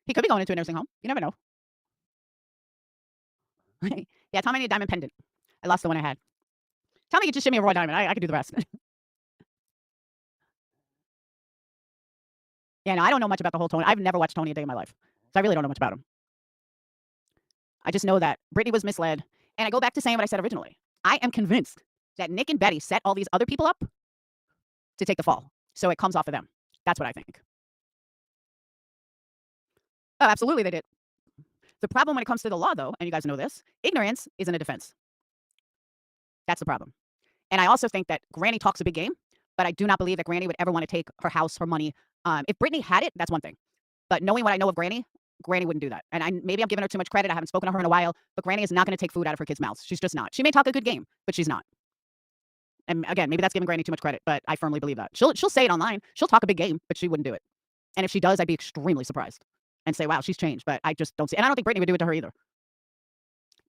He could be going into a nursing home. You never know. Yeah, tell me I need a diamond pendant. I lost the one I had. Tell me you just ship me a raw diamond. I could do the rest. Yeah, no, I don't know much about the whole Tony. I've never watched Tony a day in my life. So I really don't know much about him. I just know that Brittany was misled. And I go back to saying what I said originally. I am convinced that Nick and Betty set all these other people up to take the fall. So it comes off of them. That's what I think. Oh, absolutely they did. The problem when it comes to the law, though, and you guys know this, ignorance isn't a defense. That's the problem. And I also think that Granny talks a big game, but I do not believe that Granny would ever want to take her house, her money. If Brittany had it, that's one thing. But knowing what I know of Granny wouldn't do that. And maybe I'm giving her too much credit. I haven't spoken to her in a while, but Granny is not going to take food out of her kids' mouths. She's just not. She may talk a good game, but she's not. And again, maybe that's giving Granny too much credit, but I firmly believe that. She'll say it online. She'll talk a big game, but she wouldn't do it. And if she does, I'd be extremely surprised and say, wow, she's changed. But I just don't see. And I don't think Brittany would do it to her either.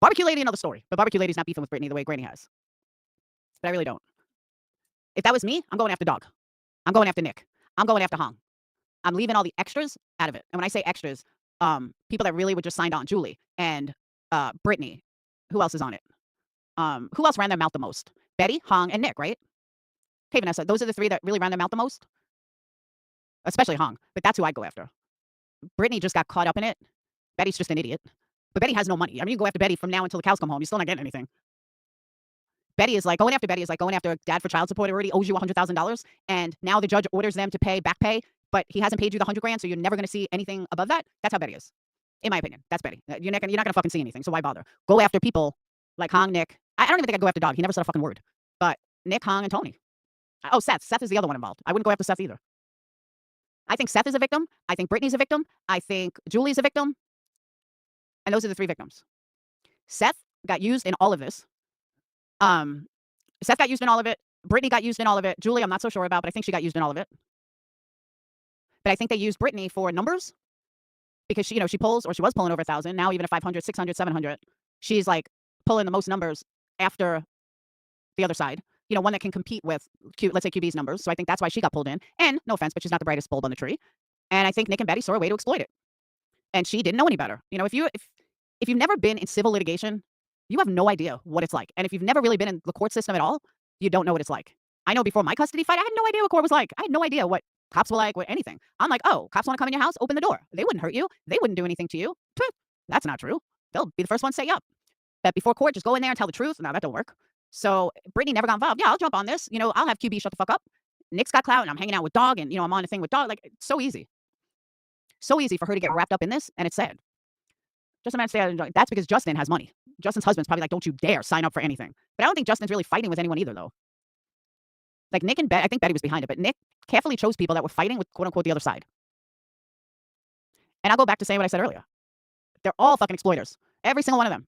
Barbecue Lady, another story. But Barbecue Lady's not beefing with Brittany the way Granny has. But I really don't. If that was me, I'm going after Dog. I'm going after Nick. I'm going after Hong. I'm leaving all the extras out of it. And when I say extras, people that really were just signed on, Julie and Brittany. Who else is on it? Who else ran their mouth the most? Betty, Hong, and Nick, right? Okay, Vanessa, those are the 3 that really ran their mouth the most, especially Hong, but that's who I'd go after. Brittany just got caught up in it. Betty's just an idiot. But Betty has no money. I mean, you can go after Betty from now until the cows come home. You're still not getting anything. Betty is like going after dad for child support. It already owes you $100,000, and now the judge orders them to pay back pay, but he hasn't paid you the 100 grand, so you're never going to see anything above that. That's how Betty is, in my opinion. That's Betty. You're not gonna fucking see anything. So why bother? Go after people like Hong, Nick. I don't even think I'd go after Dog. He never said a fucking word. But Nick, Hong, and Tony. Oh, Seth. Seth is the other one involved. I wouldn't go after Seth either. I think Seth is a victim. I think Brittany's a victim. I think Julie's a victim. And those are the 3 victims. Seth got used in all of this. Seth got used in all of it. Brittany got used in all of it. Julie, I'm not so sure about, but I think she got used in all of it. But I think they used Brittany for numbers because she pulls, or she was pulling over 1,000. Now even at 500, 600, 700, she's like pulling the most numbers after the other side. One that can compete with let's say QB's numbers. So I think that's why she got pulled in. And no offense, but she's not the brightest bulb on the tree. And I think Nick and Betty saw a way to exploit it. And she didn't know any better. If you've never been in civil litigation, you have no idea what it's like. And if you've never really been in the court system at all, you don't know what it's like. I know before my custody fight, I had no idea what court was like. I had no idea what cops were like, what anything. I'm like, oh, cops want to come in your house? Open the door. They wouldn't hurt you. They wouldn't do anything to you. That's not true. They'll be the first ones to say yup. But before court, just go in there and tell the truth. No, that don't work. So Brittany never got involved. Yeah, I'll jump on this. I'll have QB shut the fuck up. Nick's got clout and I'm hanging out with Dog and, I'm on a thing with Dog. Like, it's so easy. So easy for her to get wrapped up in this, and it's sad. Just a man say that's because Justin has money. Justin's husband's probably like, don't you dare sign up for anything. But I don't think Justin's really fighting with anyone either, though. Like Nick and Betty, I think Betty was behind it, but Nick carefully chose people that were fighting with quote unquote the other side. And I'll go back to saying what I said earlier. They're all fucking exploiters. Every single one of them.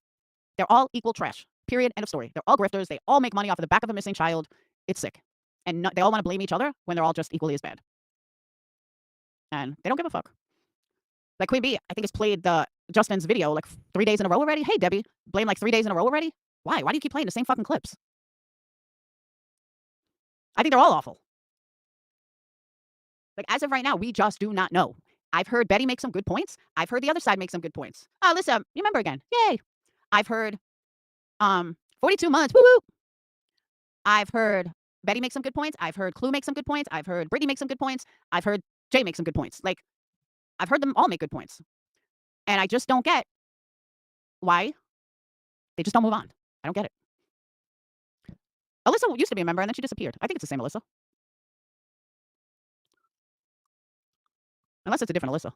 They're all equal trash. Period. End of story. They're all grifters. They all make money off of the back of a missing child. It's sick. And they all want to blame each other when they're all just equally as bad. And they don't give a fuck. Like Queen Bee, I think has played Justin's video like 3 days in a row already. Hey, Debbie, blame like 3 days in a row already? Why? Why do you keep playing the same fucking clips? I think they're all awful. Like, as of right now, we just do not know. I've heard Betty make some good points. I've heard the other side make some good points. Oh, listen, you remember again. Yay. I've heard 42 months. Woo woo. I've heard Betty make some good points. I've heard Clue make some good points. I've heard Brittany make some good points. I've heard Jay make some good points. Like, I've heard them all make good points. And I just don't get why they just don't move on. I don't get it. Alyssa used to be a member and then she disappeared. I think it's the same Alyssa. Unless it's a different Alyssa.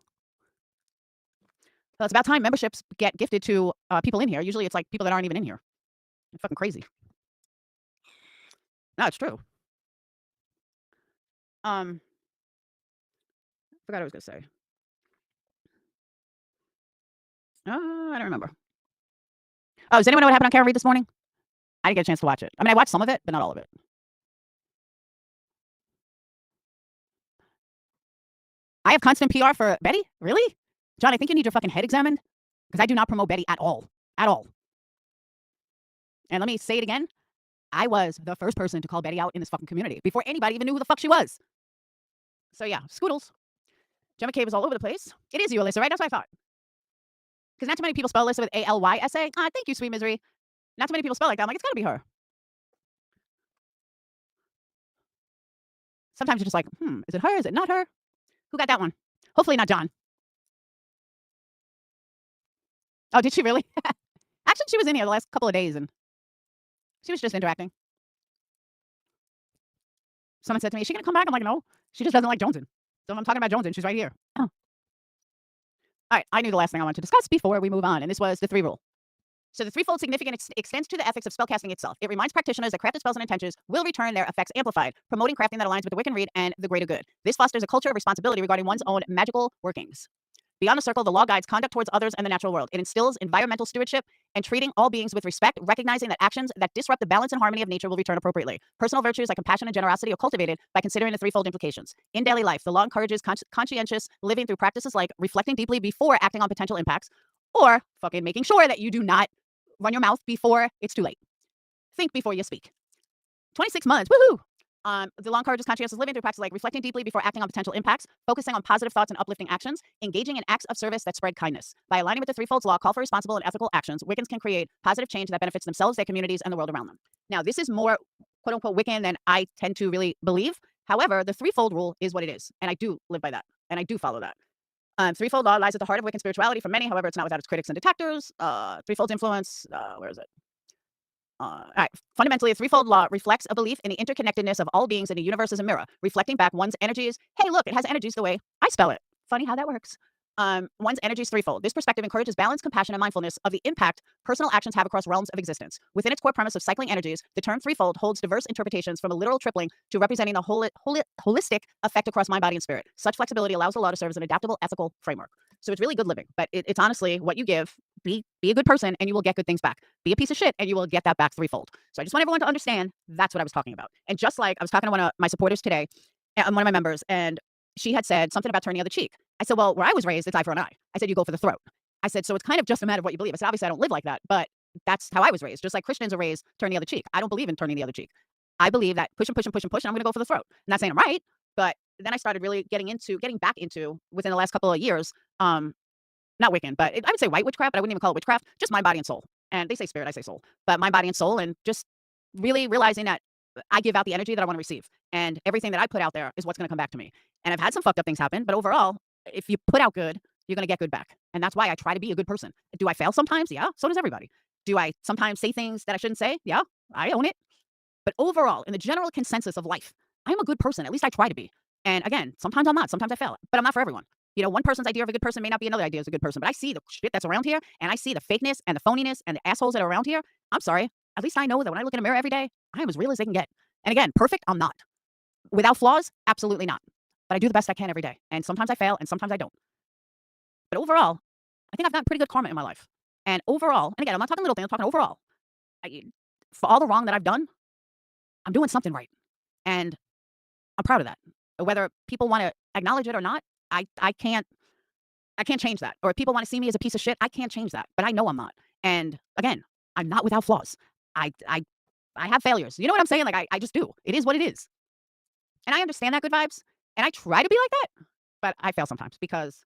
So it's about time memberships get gifted to people in here. Usually it's like people that aren't even in here. It's fucking crazy. No, it's true. I forgot what I was going to say. I don't remember. Oh, does anyone know what happened on Kara Reed this morning? I didn't get a chance to watch it. I mean, I watched some of it, but not all of it. I have constant PR for Betty? Really? John, I think you need your fucking head examined because I do not promote Betty at all. At all. And let me say it again. I was the first person to call Betty out in this fucking community before anybody even knew who the fuck she was. So yeah, Scoodles. Gemma K was all over the place. It is you, Alyssa, right? That's what I thought. Because not too many people spell Alyssa with A-L-Y-S-A. Thank you, sweet misery. Not too many people spell like that. I'm like, it's gotta be her. Sometimes you're just like, is it her? Is it not her? Who got that one? Hopefully not John. Oh, did she really? Actually, she was in here the last couple of days and she was just interacting. Someone said to me, is she going to come back? I'm like, no. She just doesn't like Jonesin. So if I'm talking about Jonesin, she's right here. Oh. All right, I knew the last thing I wanted to discuss before we move on, and this was the 3 rule. So the threefold significance extends to the ethics of spellcasting itself. It reminds practitioners that crafted spells and intentions will return their effects amplified, promoting crafting that aligns with the Wiccan read and the greater good. This fosters a culture of responsibility regarding one's own magical workings. Beyond the circle, the law guides conduct towards others and the natural world. It instills environmental stewardship and treating all beings with respect, recognizing that actions that disrupt the balance and harmony of nature will return appropriately. Personal virtues like compassion and generosity are cultivated by considering the threefold implications. In daily life, the law encourages conscientious living through practices like reflecting deeply before acting on potential impacts, or fucking making sure that you do not run your mouth before it's too late. Think before you speak. 26 months, woohoo! The law encourages conscientious living through practices like reflecting deeply before acting on potential impacts, focusing on positive thoughts and uplifting actions, engaging in acts of service that spread kindness. By aligning with the threefold law, call for responsible and ethical actions, Wiccans can create positive change that benefits themselves, their communities, and the world around them. Now, this is more quote unquote Wiccan than I tend to really believe. However, the threefold rule is what it is, and I do live by that, and I do follow that. Threefold law lies at the heart of Wiccan spirituality for many. However, it's not without its critics and detractors. Threefold influence. Where is it? All right. Fundamentally, a threefold law reflects a belief in the interconnectedness of all beings in the universe as a mirror, reflecting back one's energies. Hey, look, it has energies the way I spell it. Funny how that works. One's energy is threefold. This perspective encourages balance, compassion, and mindfulness of the impact personal actions have across realms of existence. Within its core premise of cycling energies, the term threefold holds diverse interpretations from a literal tripling to representing the holistic effect across mind, body, and spirit. Such flexibility allows the law to serve as an adaptable, ethical framework. So it's really good living, but it's honestly what you give. Be a good person, and you will get good things back. Be a piece of shit, and you will get that back threefold. So I just want everyone to understand that's what I was talking about. And just like I was talking to one of my supporters today, one of my members, and she had said something about turning the other cheek. I said, well, where I was raised, it's eye for an eye. I said, you go for the throat. I said, so it's kind of just a matter of what you believe. I said, obviously, I don't live like that, but that's how I was raised. Just like Christians are raised, turn the other cheek. I don't believe in turning the other cheek. I believe that push and push and push and push, and I'm going to go for the throat. I'm not saying I'm right, but then I started really getting back into within the last couple of years, not Wiccan, but I would say white witchcraft, but I wouldn't even call it witchcraft, just mind, body, and soul. And they say spirit, I say soul, but mind, body, and soul, and just really realizing that I give out the energy that I want to receive, and everything that I put out there is what's going to come back to me. And I've had some fucked up things happen, but overall, if you put out good, you're going to get good back. And that's why I try to be a good person. Do I fail sometimes? Yeah, so does everybody. Do I sometimes say things that I shouldn't say? Yeah, I own it. But overall, in the general consensus of life, I'm a good person. At least I try to be. And again, sometimes I'm not. Sometimes I fail. But I'm not for everyone. You know, one person's idea of a good person may not be another idea of a good person. But I see the shit that's around here, and I see the fakeness and the phoniness and the assholes that are around here. I'm sorry. At least I know that when I look in a mirror every day, I am as real as they can get. And again, perfect, I'm not. Without flaws, absolutely not. But I do the best I can every day. And sometimes I fail, and sometimes I don't. But overall, I think I've gotten pretty good karma in my life. And overall, and again, I'm not talking little things, I'm talking overall. I, for all the wrong that I've done, I'm doing something right. And I'm proud of that. Whether people want to acknowledge it or not, I can't change that. Or if people want to see me as a piece of shit, I can't change that. But I know I'm not. And again, I'm not without flaws. I I I have failures. You know what I'm saying? Like I just do. It is what it is. And I understand that good vibes. And I try to be like that. But I fail sometimes because,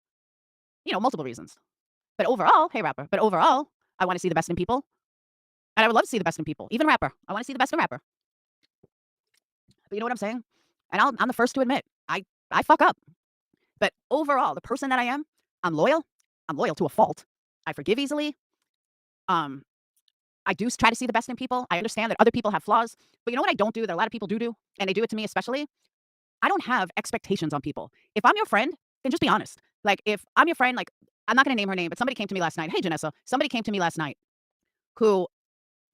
multiple reasons. But overall, hey rapper, but overall, I want to see the best in people. And I would love to see the best in people. Even rapper. I want to see the best in rapper. But you know what I'm saying? And I'm the first to admit, I fuck up. But overall, the person that I am, I'm loyal. I'm loyal to a fault. I forgive easily. Um, I do try to see the best in people. I understand that other people have flaws. But you know what I don't do that a lot of people do? And they do it to me especially? I don't have expectations on people. If I'm your friend, then just be honest. Like, if I'm your friend, like, I'm not going to name her name, but somebody came to me last night. Hey, Janessa. Somebody came to me last night who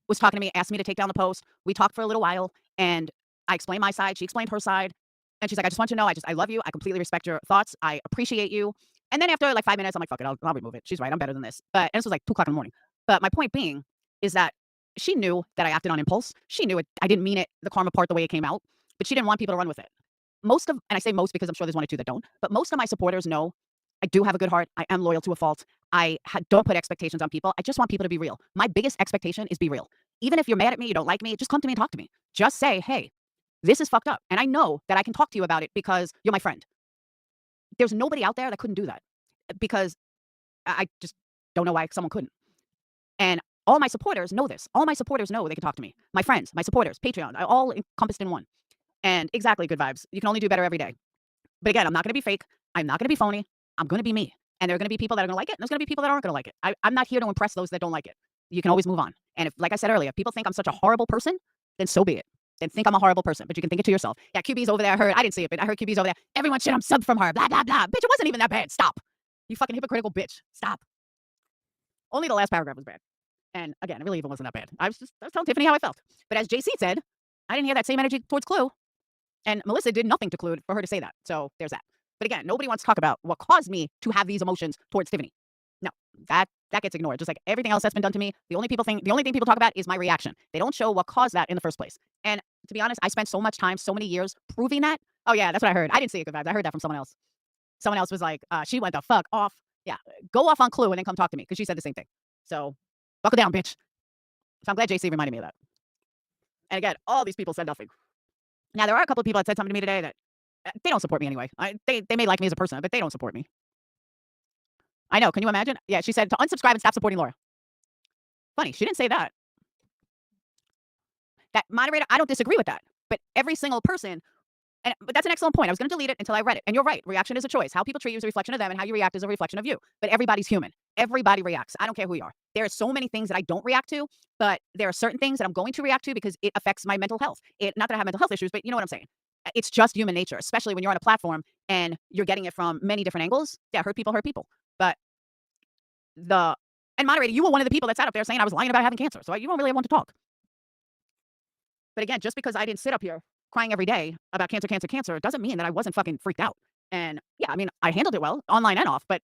was talking to me, asked me to take down the post. We talked for a little while, and I explained my side. She explained her side. And she's like, I just want you to know, I love you. I completely respect your thoughts. I appreciate you. And then after like 5 minutes, I'm like, fuck it, I'll remove it. She's right. I'm better than this. And this was like 2 o'clock in the morning. But my point being is that she knew that I acted on impulse. She knew it. I didn't mean it, the karma part, the way it came out, but she didn't want people to run with it. And I say most because I'm sure there's one or two that don't, but most of my supporters know I do have a good heart. I am loyal to a fault. Don't put expectations on people. I just want people to be real. My biggest expectation is be real. Even if you're mad at me, you don't like me, just come to me and talk to me. Just say, hey, this is fucked up. And I know that I can talk to you about it because you're my friend. There's nobody out there that couldn't do that because I just don't know why someone couldn't. And all my supporters know this. All my supporters know they can talk to me. My friends, my supporters, Patreon, all encompassed in one. And exactly, good vibes. You can only do better every day. But again, I'm not going to be fake. I'm not going to be phony. I'm going to be me. And there are going to be people that are going to like it. And there's going to be people that aren't going to like it. I'm not here to impress those that don't like it. You can always move on. And if, like I said earlier, people think I'm such a horrible person, then so be it. Then think I'm a horrible person. But you can think it to yourself. Yeah, QB's over there. I didn't see it, but I heard QB's over there. Everyone shit, I'm subbed from her. Blah, blah, blah. Bitch, it wasn't even that bad. Stop. You fucking hypocritical bitch. Stop. Only the last paragraph was bad. And again, it really even wasn't that bad. I was telling Tiffany how I felt. But as JC said, I didn't hear that same energy towards Clue. And Melissa did nothing to Clue for her to say that. So there's that. But again, nobody wants to talk about what caused me to have these emotions towards Tiffany. No, that gets ignored. Just like everything else that's been done to me, the only thing people talk about is my reaction. They don't show what caused that in the first place. And to be honest, I spent so much time, so many years proving that. Oh yeah, that's what I heard. I didn't see it, good vibes. I heard that from someone else. Someone else was like, she went the fuck off. Yeah, go off on Clue and then come talk to me because she said the same thing. So buckle down, bitch. So I'm glad JC reminded me of that. And again, all these people said nothing. Now, there are a couple of people that said something to me today that they don't support me anyway. They may like me as a person, but they don't support me. I know. Can you imagine? Yeah, she said to unsubscribe and stop supporting Laura. Funny, she didn't say that. That moderator, I don't disagree with that. But every single person, but that's an excellent point. I was going to delete it until I read it. And you're right. Reaction is a choice. How people treat you is a reflection of them, and how you react is a reflection of you. But everybody's human. Everybody reacts. I don't care who you are. There are so many things that I don't react to, but there are certain things that I'm going to react to because it affects my mental health. Not that I have mental health issues, but you know what I'm saying. It's just human nature, especially when you're on a platform and you're getting it from many different angles. Yeah, hurt people hurt people. But the and moderator, you were one of the people that sat up there saying I was lying about having cancer. So you don't really want to talk. But again, just because I didn't sit up here crying every day about cancer, cancer, cancer, doesn't mean that I wasn't fucking freaked out. And yeah, I mean, I handled it well, online and off, but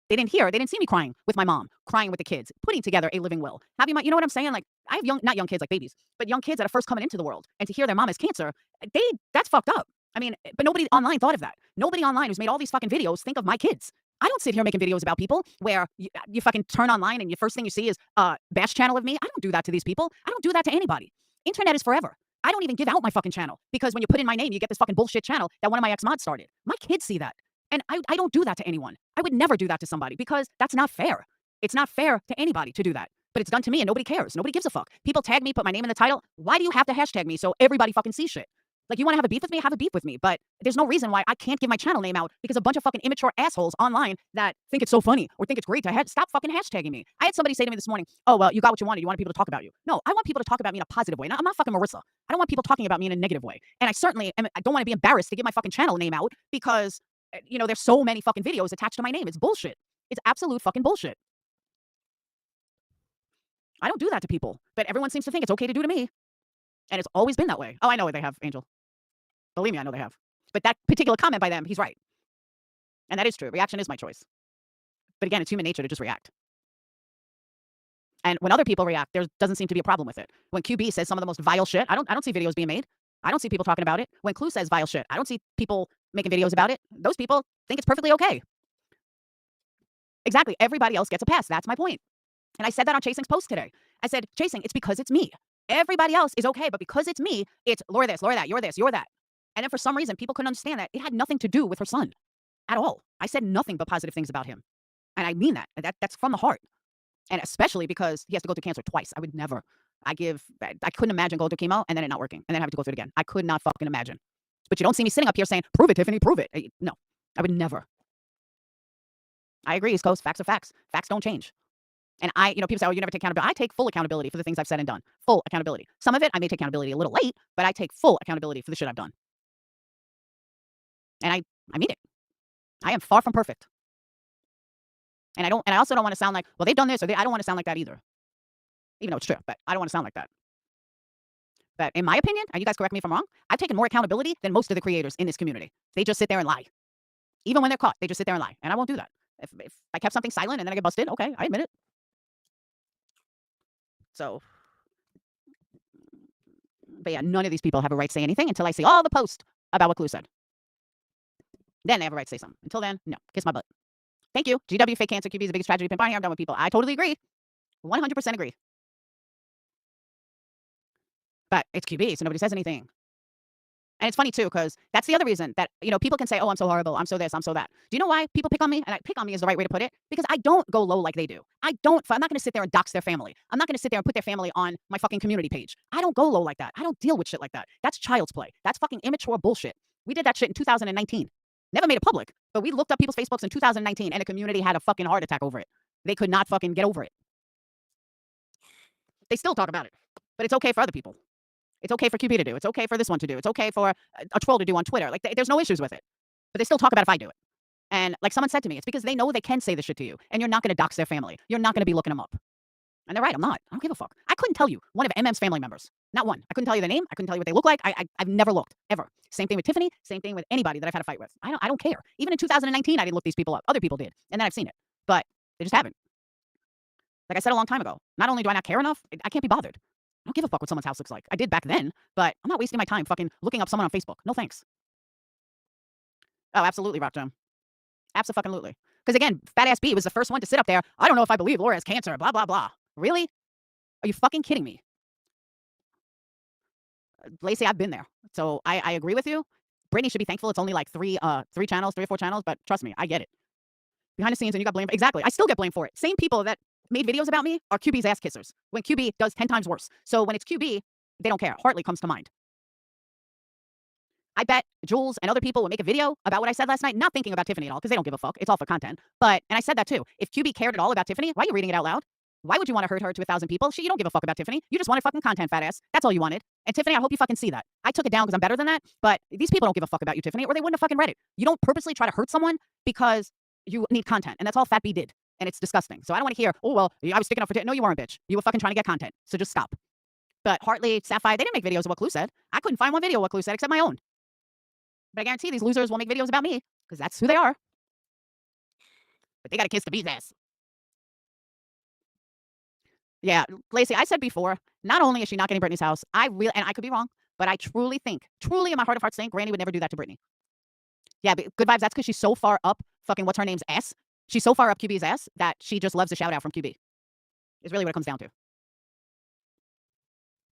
they didn't see me crying with my mom, crying with the kids, putting together a living will. You know what I'm saying? Like, I have not young kids like babies, but young kids that are first coming into the world. And to hear their mom has cancer, that's fucked up. I mean, but nobody online thought of that. Nobody online who's made all these fucking videos think of my kids. I don't sit here making videos about people where you fucking turn online and the first thing you see is a bash channel of me. I don't do that to these people. I don't do that to anybody. Internet is forever. I don't even give out my fucking channel because when you put in my name, you get this fucking bullshit channel that one of my ex-mods started. My kids see that. And I don't do that to anyone. I would never do that to somebody because that's not fair. It's not fair to anybody to do that. But it's done to me and nobody cares. Nobody gives a fuck. People tag me, put my name in the title. Why do you have to hashtag me so everybody fucking sees shit? Like, you want to have a beef with me? Have a beef with me. But there's no reason why I can't give my channel name out because a bunch of fucking immature assholes online that think it's so funny or think it's great to stop fucking hashtagging me. I had somebody say to me this morning, oh, well, you got what you wanted. You wanted people to talk about you. No, I want people to talk about me in a positive way. I'm not fucking Marissa. I don't want people talking about me in a negative way. And I don't want to be embarrassed to give my fucking channel name out because, there's so many fucking videos attached to my name. It's bullshit. It's absolute fucking bullshit. I don't do that to people. But everyone seems to think it's okay to do to me. And it's always been that way. Oh, I know what they have, Angel. Believe me, I know they have. But that particular comment by them, he's right. And that is true. Reaction is my choice. But again, it's human nature to just react. And when other people react, there doesn't seem to be a problem with it. When QB says some of the most vile shit, I don't see videos being made. I don't see people talking about it. When Clue says vile shit, I don't see people making videos about it. Those people think it's perfectly okay. Exactly. Everybody else gets a pass. That's my point. And I said that on Chasing's post today. I said, Chasing, it's because it's me. Everybody else is okay, but because it's me, it's Laura this, Laura that, you're this, you're that. And then for some reason, people couldn't understand that it had nothing to do with her son at all. I said nothing but positive things about him. And I mean that. That's from the heart. And especially because he has to go through cancer twice. I would never. I couldn't imagine going through chemo and then it not working and then having to go through it again. I could not fucking imagine. But you don't see me sitting up here saying, prove it, Tiffany, prove it. No, I would never. I agree, East Coast. Facts are facts. Facts don't change. And people say, oh, you never take accountability. I take full accountability for the things I've said and done. Full accountability. Some of it, I may take accountability a little late, but I take full accountability for the shit I've done. And I mean it. I am far from perfect. And I also don't want to sound like, well, they've done this or I don't want to sound like that either. Even though it's true, but I don't want to sound like that. But in my opinion, and you guys correct me if I'm wrong, I've taken more accountability than most of the creators in this community. They just sit there and lie. Even when they're caught, they just sit there and lie. And I won't do that. If I kept something silent and then I get busted, okay, I admit it. So, but yeah, none of these people have a right to say anything until I see all the posts about what Clue said. Then they have a right to say something. Until then, no. Kiss my butt. Thank you. GW, fake cancer, QB is the biggest tragedy. Pimp on here. I'm done with people. I totally agree. 100% agree. But it's QB, so nobody says anything. And it's funny too, because that's the other reason that, people can say, oh, I'm so horrible. I'm so this, I'm so that. Do you know why people pick on me? And pick on me is the right way to put it. Because I don't go low like they do. I'm not going to sit there and dox their family. I'm not going to sit there and put their family on my fucking community page. I don't go low like that. I don't deal with shit like that. That's child's play. That's fucking immature bullshit. We did that shit in 2019. Never made it public, but we looked up people's Facebooks in 2019 and the community had a fucking heart attack over it. They could not fucking get over it. They still talk about it, but it's okay for other people. It's okay for QB to do. It's okay for this one to do. It's okay for a troll to do on Twitter. Like, there's no issues with it, but they still talk about if I do it. And like someone said to me, it's because they know they can say this shit to you and you're not going to dox their family. You're not going to be looking them up. And they're right. I'm not. I don't give a fuck. I couldn't tell you one of MM's family members. Not one. I couldn't tell you the name. I couldn't tell you what they look like. I've never looked, ever. Same thing with Tiffany. Same thing with anybody that I've had a fight with. I don't care. Even in 2019, I didn't look these people up. Other people did. And then I've seen it. But they just haven't. Like I said a long time ago, not only do I not care enough, I can't be bothered. I don't give a fuck what someone's house looks like. I did back then, but I'm not wasting my time fucking looking up someone on Facebook. No thanks. Oh, absolutely, Rock Jim. Absolutely. Because again, Fat Ass B was the first one to sit up there. I don't know if I believe Laura has cancer, blah, blah, blah. Really? Are you fucking kidding me? Lacey, I've been there. So I agree with you. Brittany should be thankful it's only like three or four channels, but trust me, I get it. Behind the scenes and you got blamed. Exactly. I still get blamed for it. Same people that made videos about me are QB's ass kissers when QB does 10 times worse. So when it's QB, they don't care. Hartley comes to mind. I bet Jules and other people would make a video about what I said last night, not thinking about Tiffany at all, because they don't give a fuck. It's all for content. And I said that too. If QB cared at all about Tiffany, why are you reading it out loud? Why would you want to hurt her to 1,000 people? You don't give a fuck about Tiffany. You just wanted fucking content, fat ass. That's all you wanted. And Tiffany, I hope you fucking see that. I took it down because I'm better than that, but these people don't give a fuck about you, Tiffany, or they wouldn't have fucking read it. You don't purposely try to hurt someone because you need content, and that's all Fat B did. And it's disgusting. So I don't want to hear, oh, well, I was sticking up for Tiffany. No, you weren't, bitch. You were fucking trying to get content. So just stop. But Hartley, Sapphire, they didn't make videos of what Clue said. I couldn't find one video of what Clue said except my own. But I guarantee these losers will make videos about me because that's who they are. But they got to kiss the bee's ass. Yeah, Lacey, I said before, not only is she not getting Britney's house, and I could be wrong, but I truly think, truly in my heart of hearts, think Granny would never do that to Britney. Yeah, but good vibes. That's because she's so far up fucking what's her name's ass. She's so far up QB's ass that she just loves a shout out from QB. Is really what it comes down to.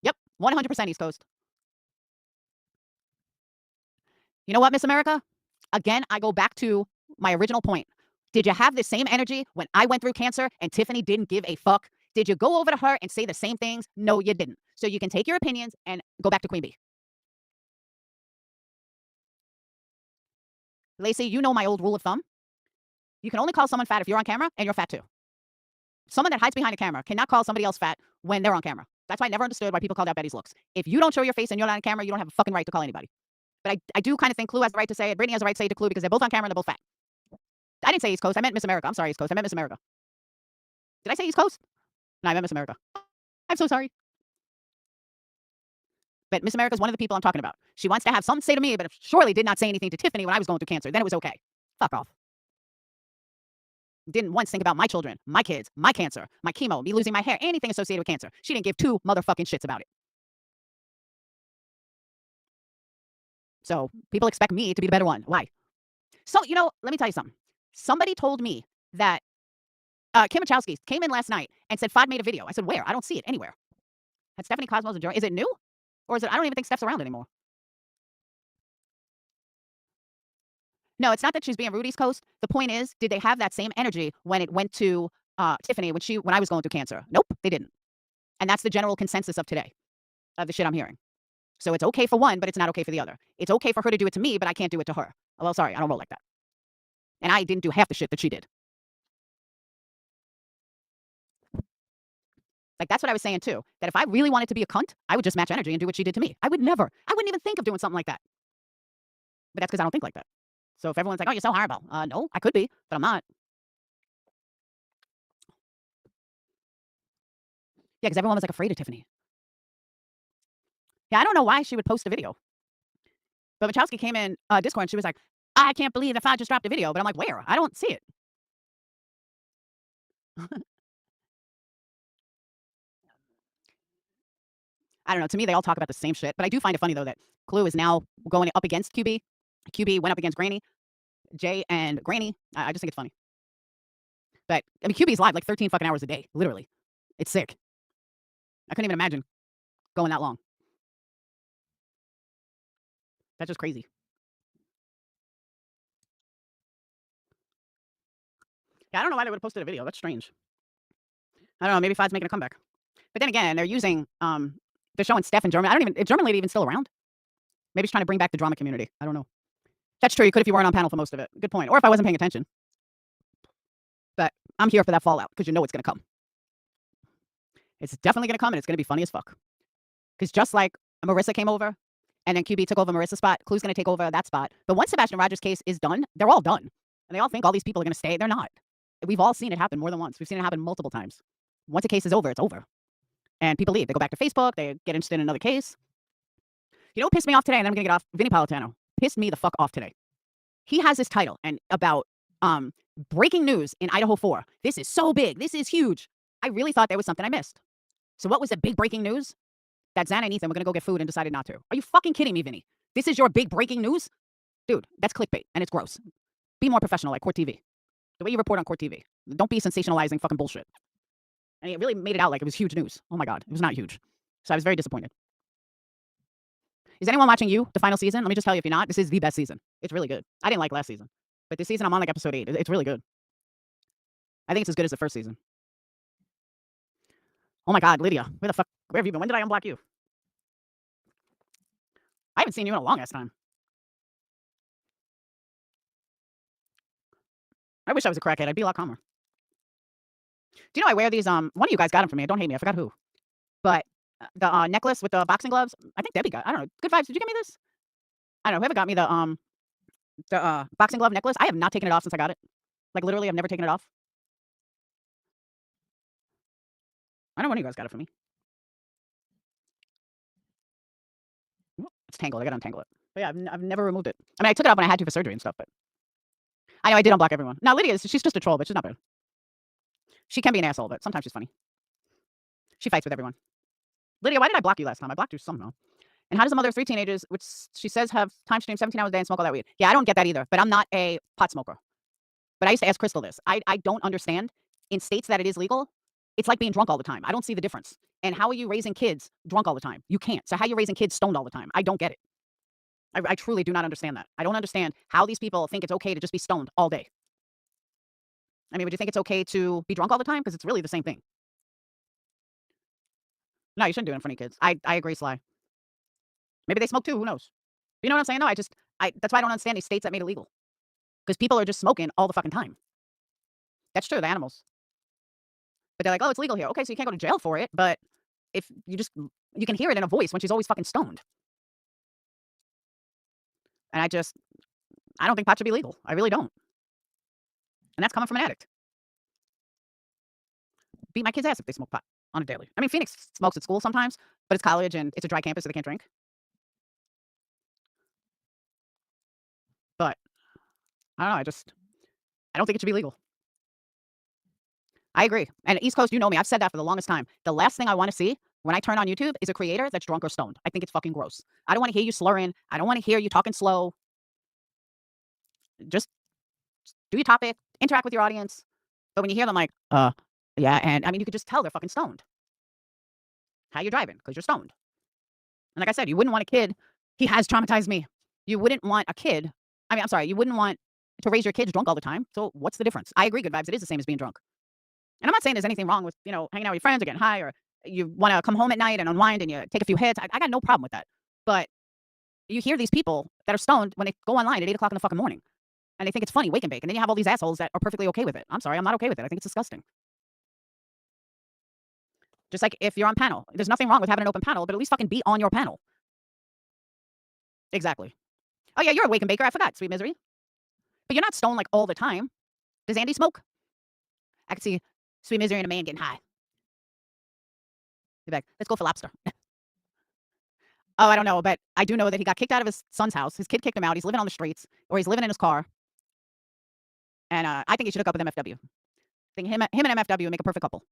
Yep, 100% East Coast. You know what, Miss America? Again, I go back to my original point. Did you have the same energy when I went through cancer and Tiffany didn't give a fuck? Did you go over to her and say the same things? No, you didn't. So you can take your opinions and go back to Queen Bee. Lacey, you know my old rule of thumb. You can only call someone fat if you're on camera and you're fat too. Someone that hides behind a camera cannot call somebody else fat when they're on camera. That's why I never understood why people called out Betty's looks. If you don't show your face and you're not on camera, you don't have a fucking right to call anybody. But I do kind of think Clue has the right to say it. Brittany has the right to say it to Clue because they're both on camera and they're both fat. I didn't say East Coast. I meant Miss America. I'm sorry, East Coast. I meant Miss America. Did I say East Coast? No, I meant Miss America. I'm so sorry. But Miss America is one of the people I'm talking about. She wants to have something to say to me, but surely did not say anything to Tiffany when I was going through cancer. Then it was okay. Fuck off. Didn't once think about my children, my kids, my cancer, my chemo, me losing my hair, anything associated with cancer. She didn't give two motherfucking shits about it. So people expect me to be the better one. Why? So, let me tell you something. Somebody told me that Kim Wachowski came in last night and said Fod made a video. I said, where? I don't see it anywhere. Had Stephanie Cosmos and is it new? Or is it, I don't even think Steph's around anymore. No, it's not that she's being rude, East Coast. The point is, did they have that same energy when it went to Tiffany when I was going through cancer? Nope, they didn't. And that's the general consensus of today, of the shit I'm hearing. So it's okay for one, but it's not okay for the other. It's okay for her to do it to me, but I can't do it to her. Well, sorry, I don't roll like that. And I didn't do half the shit that she did. Like, that's what I was saying too. That if I really wanted to be a cunt, I would just match energy and do what she did to me. I wouldn't even think of doing something like that. But that's because I don't think like that. So if everyone's like, oh, you're so horrible. No, I could be, but I'm not. Yeah, because everyone was like afraid of Tiffany. Yeah, I don't know why she would post a video. But Wachowski came in Discord and she was like, I can't believe that I just dropped a video. But I'm like, where? I don't see it. I don't know. To me, they all talk about the same shit. But I do find it funny, though, that Clue is now going up against QB. QB went up against Granny. Jay and Granny. I just think it's funny. But, I mean, QB's live like 13 fucking hours a day. Literally. It's sick. I couldn't even imagine going that long. That's just crazy. Yeah, I don't know why they would have posted a video. That's strange. I don't know. Maybe Fod's making a comeback. But then again, they're using, they're showing Steph in German. Is German lady even still around? Maybe she's trying to bring back the drama community. I don't know. That's true. You could if you weren't on panel for most of it. Good point. Or if I wasn't paying attention. But I'm here for that fallout because you know it's going to come. It's definitely going to come and it's going to be funny as fuck. Because just like Marissa came over and then QB took over Marissa's spot, Clue's going to take over that spot. But once Sebastian Rogers' case is done, they're all done. And they all think all these people are going to stay. They're not. We've all seen it happen more than once. We've seen it happen multiple times. Once a case is over, it's over. And people leave. They go back to Facebook. They get interested in another case. You know what pissed me off today? And then I'm going to get off. Vinny Politano pissed me the fuck off today. He has this title and about breaking news in Idaho 4. This is so big. This is huge. I really thought there was something I missed. So what was the big breaking news? That Xana and Ethan were going to go get food and decided not to. Are you fucking kidding me, Vinny? This is your big breaking news? Dude, that's clickbait and it's gross. Be more professional like Court TV. The way you report on Court TV. Don't be sensationalizing fucking bullshit. And it really made it out like it was huge news. Oh my God, it was not huge. So I was very disappointed. Is anyone watching You, the final season? Let me just tell you, if you're not, this is the best season. It's really good. I didn't like last season. But this season, I'm on like episode 8. It's really good. I think it's as good as the first season. Oh my God, Lydia. Where have you been? When did I unblock you? I haven't seen you in a long ass time. I wish I was a crackhead. I'd be a lot calmer. Do you know I wear these? One of you guys got them for me. Don't hate me. I forgot who. But the necklace with the boxing gloves. I think Debbie got. I don't know. Good vibes. Did you get me this? I don't know. Whoever got me the boxing glove necklace. I have not taken it off since I got it. Like literally, I've never taken it off. I know one of you guys got it for me. It's tangled. I gotta untangle it. But yeah, I've never removed it. I mean, I took it off when I had to for surgery and stuff. But I know I did unblock everyone. Now Lydia, she's just a troll, but she's not bad. She can be an asshole, but sometimes she's funny. She fights with everyone. Lydia, why did I block you last time? I blocked you somehow. And how does a mother of 3 teenagers, which she says have time stream 17 hours a day and smoke all that weed? Yeah, I don't get that either, but I'm not a pot smoker. But I used to ask Crystal this. I don't understand. In states that it is legal, it's like being drunk all the time. I don't see the difference. And how are you raising kids drunk all the time? You can't. So how are you raising kids stoned all the time? I don't get it. I truly do not understand that. I don't understand how these people think it's okay to just be stoned all day. I mean, would you think it's okay to be drunk all the time? Because it's really the same thing. No, you shouldn't do it in front of kids. I agree, Sly. Maybe they smoke too. Who knows? You know what I'm saying? No, that's why I don't understand these states that made it legal. Because people are just smoking all the fucking time. That's true, the animals. But they're like, oh, it's legal here. Okay, so you can't go to jail for it. But if you can hear it in a voice when she's always fucking stoned. And I don't think pot should be legal. I really don't. And that's coming from an addict. Beat my kid's ass if they smoke pot on a daily. I mean, Phoenix smokes at school sometimes, but it's college and it's a dry campus, so they can't drink. But I don't know. I don't think it should be legal. I agree. And East Coast, you know me. I've said that for the longest time. The last thing I want to see when I turn on YouTube is a creator that's drunk or stoned. I think it's fucking gross. I don't want to hear you slurring. I don't want to hear you talking slow. Just do your topic, interact with your audience. But when you hear them like, yeah, and I mean, you could just tell they're fucking stoned. How you driving? Because you're stoned. And like I said, you wouldn't want a kid. He has traumatized me. You wouldn't want a kid. I mean, I'm sorry. You wouldn't want to raise your kids drunk all the time. So what's the difference? I agree. Good vibes. It is the same as being drunk. And I'm not saying there's anything wrong with, hanging out with your friends or getting high or you want to come home at night and unwind and you take a few hits. I got no problem with that. But you hear these people that are stoned when they go online at 8 o'clock in the fucking morning and they think it's funny, wake and bake. And then you have all these assholes that are perfectly okay with it. I'm sorry. I'm not okay with it. I think it's disgusting. Just like if you're on panel, there's nothing wrong with having an open panel, but at least fucking be on your panel. Exactly. Oh, yeah, you're a wake and baker. I forgot. Sweet misery. But you're not stoned like all the time. Does Andy smoke? I could see Sweet misery and a man getting high. Be like, let's go for lobster. Oh, I don't know, but I do know that he got kicked out of his son's house. His kid kicked him out. He's living on the streets, or he's living in his car. And I think he should hook up with MFW. I think him and MFW would make a perfect couple.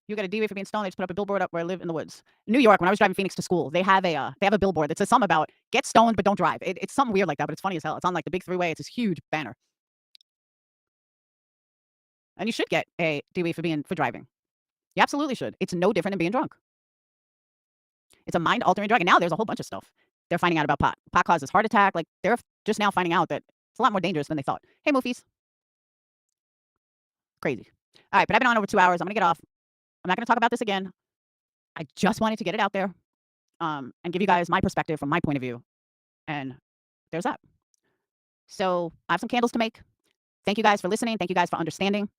You got a DV for being stoned. They just put up a billboard up where I live in the woods. New York, when I was driving Phoenix to school, they have a billboard that says something about get stoned but don't drive. It's something weird like that, but it's funny as hell. It's on like the big 3-way. It's this huge banner. And you should get a DV for driving. You absolutely should. It's no different than being drunk. It's a mind-altering drug, and now there's a whole bunch of stuff they're finding out about pot. Pot causes heart attack. Like, they're just now finding out that it's a lot more dangerous than they thought. Hey, Moofies. Crazy. All right, but I've been on over 2 hours. I'm gonna get off. I'm not gonna talk about this again. I just wanted to get it out there, and give you guys my perspective from my point of view. And there's that. So I have some candles to make. Thank you guys for listening. Thank you guys for understanding.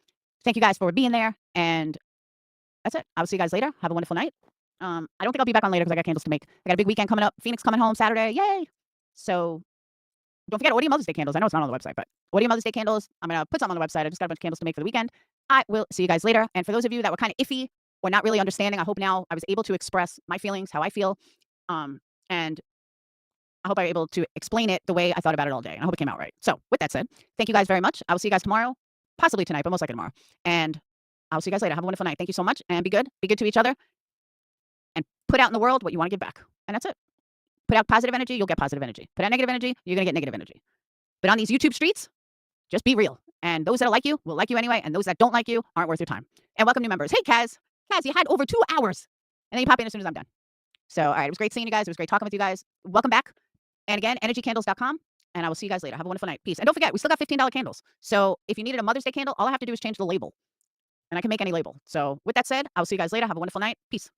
Thank you guys for being there. And that's it. I will see you guys later. Have a wonderful night. I don't think I'll be back on later because I got candles to make. I got a big weekend coming up. Phoenix coming home Saturday. Yay! So don't forget Audio Mother's Day candles. I know it's not on the website, but Audio Mother's Day candles. I'm going to put something on the website. I just got a bunch of candles to make for the weekend. I will see you guys later. And for those of you that were kind of iffy or not really understanding, I hope now I was able to express my feelings, how I feel. And I hope I was able to explain it the way I thought about it all day. And I hope it came out right. So with that said, thank you guys very much. I will see you guys tomorrow, possibly tonight, but most likely tomorrow. And I'll see you guys later. Have a wonderful night. Thank you so much. And be good. Be good to each other. And put out in the world what you want to give back. And that's it. Put out positive energy, you'll get positive energy. Put out negative energy, you're going to get negative energy. But on these YouTube streets, just be real. And those that like you will like you anyway. And those that don't like you aren't worth your time. And welcome new members. Hey, Kaz. Kaz, you had over 2 hours. And then you pop in as soon as I'm done. So, all right. It was great seeing you guys. It was great talking with you guys. Welcome back. And again, energycandles.com. And I will see you guys later. Have a wonderful night. Peace. And don't forget, we still got $15 candles. So if you needed a Mother's Day candle, all I have to do is change the label. And I can make any label. So with that said, I'll see you guys later. Have a wonderful night. Peace.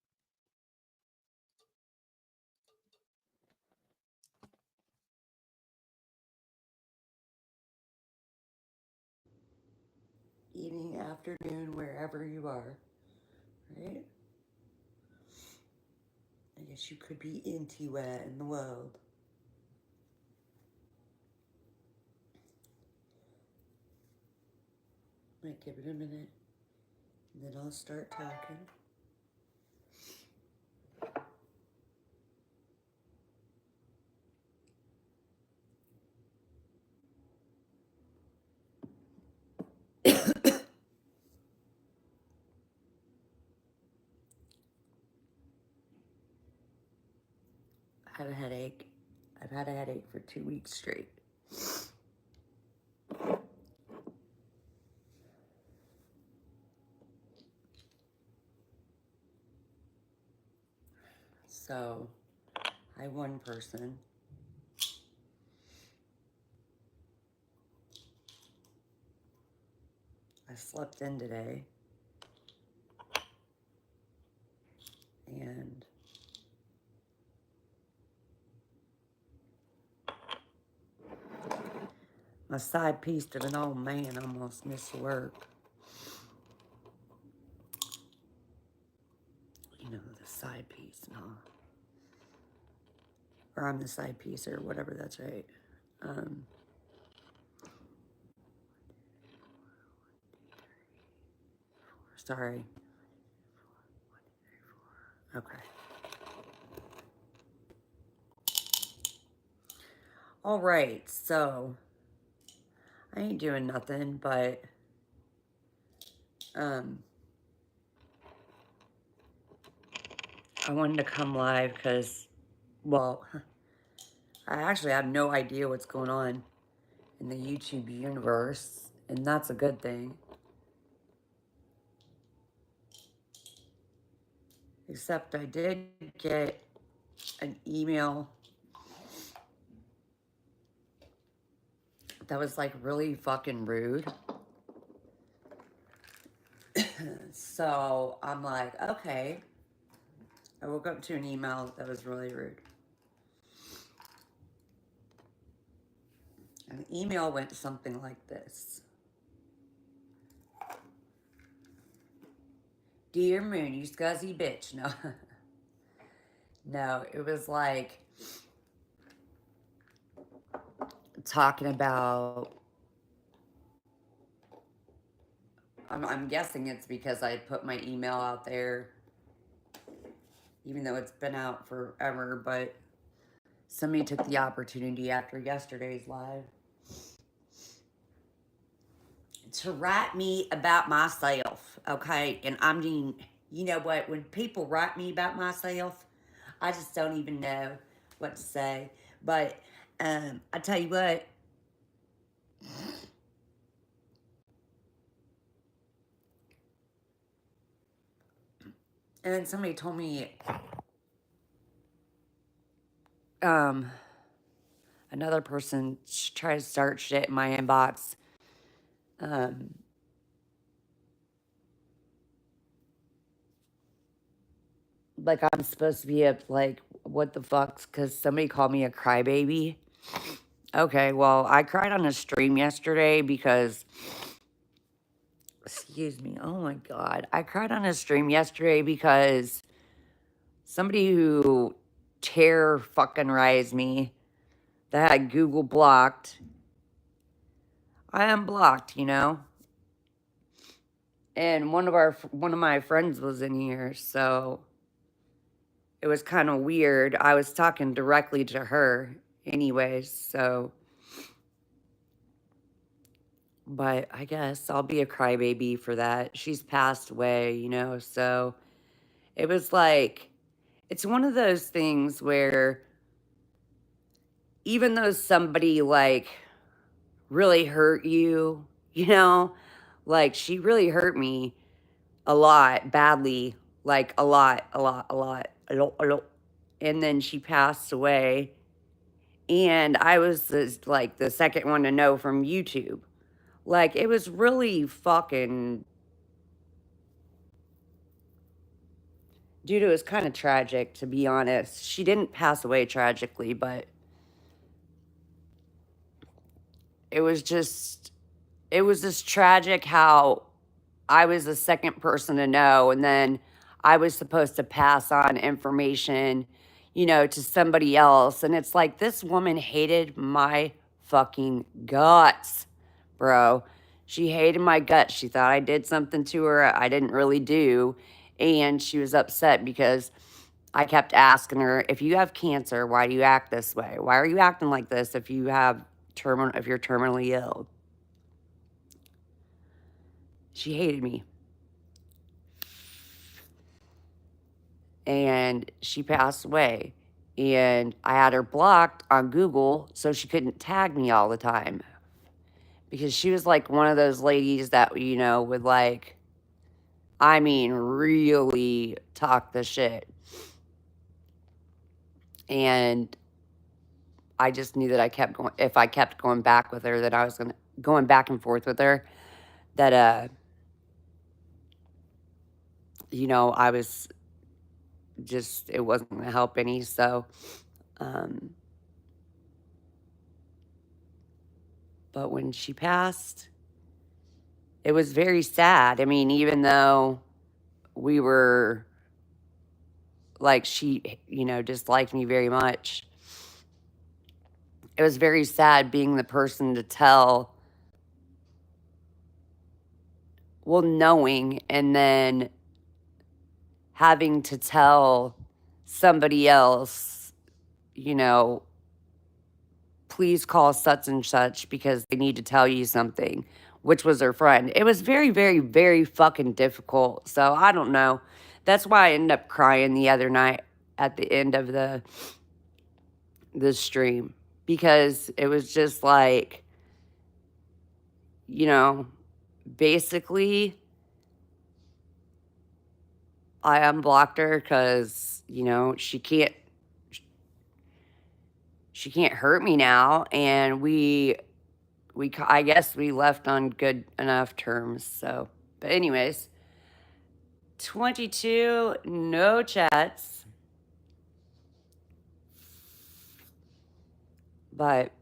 evening, afternoon, wherever you are, right? I guess you could be anywhere in the world. Might give it a minute, and then I'll start talking. I had a headache. I've had a headache for 2 weeks straight. So, hi one person. I slept in today. And my side piece of an old man almost missed work. You know, the side piece and all. Or I'm the side piece or whatever, that's right. Sorry. Okay. All right, so I ain't doing nothing, but I wanted to come live because, well, I actually have no idea what's going on in the YouTube universe, and that's a good thing. Except I did get an email that was like really fucking rude. So I'm like, okay. I woke up to an email that was really rude. And the email went something like this. Dear Moon, you scuzzy bitch. No. No, it was like talking about, I'm guessing it's because I put my email out there, even though it's been out forever, but somebody took the opportunity after yesterday's live to write me about myself, okay? And I mean, you know what? When people write me about myself, I just don't even know what to say. But I tell you what, and then somebody told me, another person tried to start shit in my inbox. Like I'm supposed to be like, what the fuck's, because somebody called me a crybaby. Okay, well, I cried on a stream yesterday because, excuse me, oh my God. I cried on a stream yesterday because somebody who terror fucking rised me that had Google blocked, I unblocked, you know? And one of my friends was in here, so it was kind of weird. I was talking directly to her anyways, so. But I guess I'll be a crybaby for that. She's passed away, you know, so it was like, it's one of those things where even though somebody like really hurt you, you know, like she really hurt me a lot, badly, like a lot, a lot, a lot, a lot, a lot. And then she passed away. And I was like the second one to know from YouTube. Like, it was really fucking, dude, it was kind of tragic, to be honest. She didn't pass away tragically, but it was just tragic how I was the second person to know, and then I was supposed to pass on information, to somebody else. And it's like this woman hated my fucking guts, bro. She hated my guts. She thought I did something to her I didn't really do. And she was upset because I kept asking her, if you have cancer, why do you act this way? Why are you acting like this if you're terminally ill? She hated me. And she passed away. And I had her blocked on Google so she couldn't tag me all the time. Because she was like one of those ladies that, would like, I mean, really talk the shit. And I just knew that if I kept going back with her, that I was going back and forth with her, that, I was just, it wasn't going to help any. So, but when she passed, it was very sad. I mean, even though we were like, she, disliked me very much, it was very sad being the person to tell, well, knowing, and then having to tell somebody else, please call such and such because they need to tell you something, which was her friend. It was very, very, very fucking difficult. So I don't know. That's why I ended up crying the other night at the end of the stream, because it was just like, basically I unblocked her because, she can't hurt me now, and I guess we left on good enough terms. So, but anyways, 22, no chats. But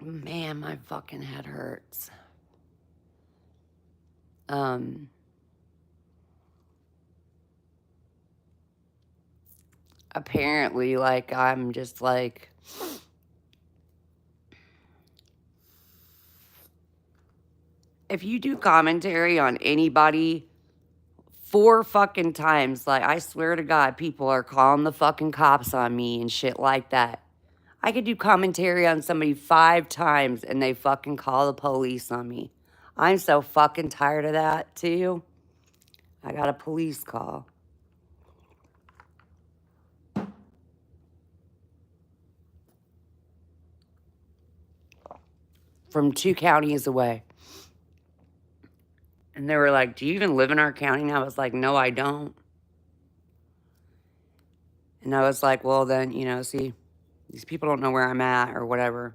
man, my fucking head hurts. Apparently, like, I'm just like, if you do commentary on anybody 4 fucking times, like, I swear to God, people are calling the fucking cops on me and shit like that. I could do commentary on somebody 5 times and they fucking call the police on me. I'm so fucking tired of that, too. I got a police call. From 2 counties away. And they were like, do you even live in our county? And I was like, no, I don't. And I was like, well, then, see, these people don't know where I'm at or whatever.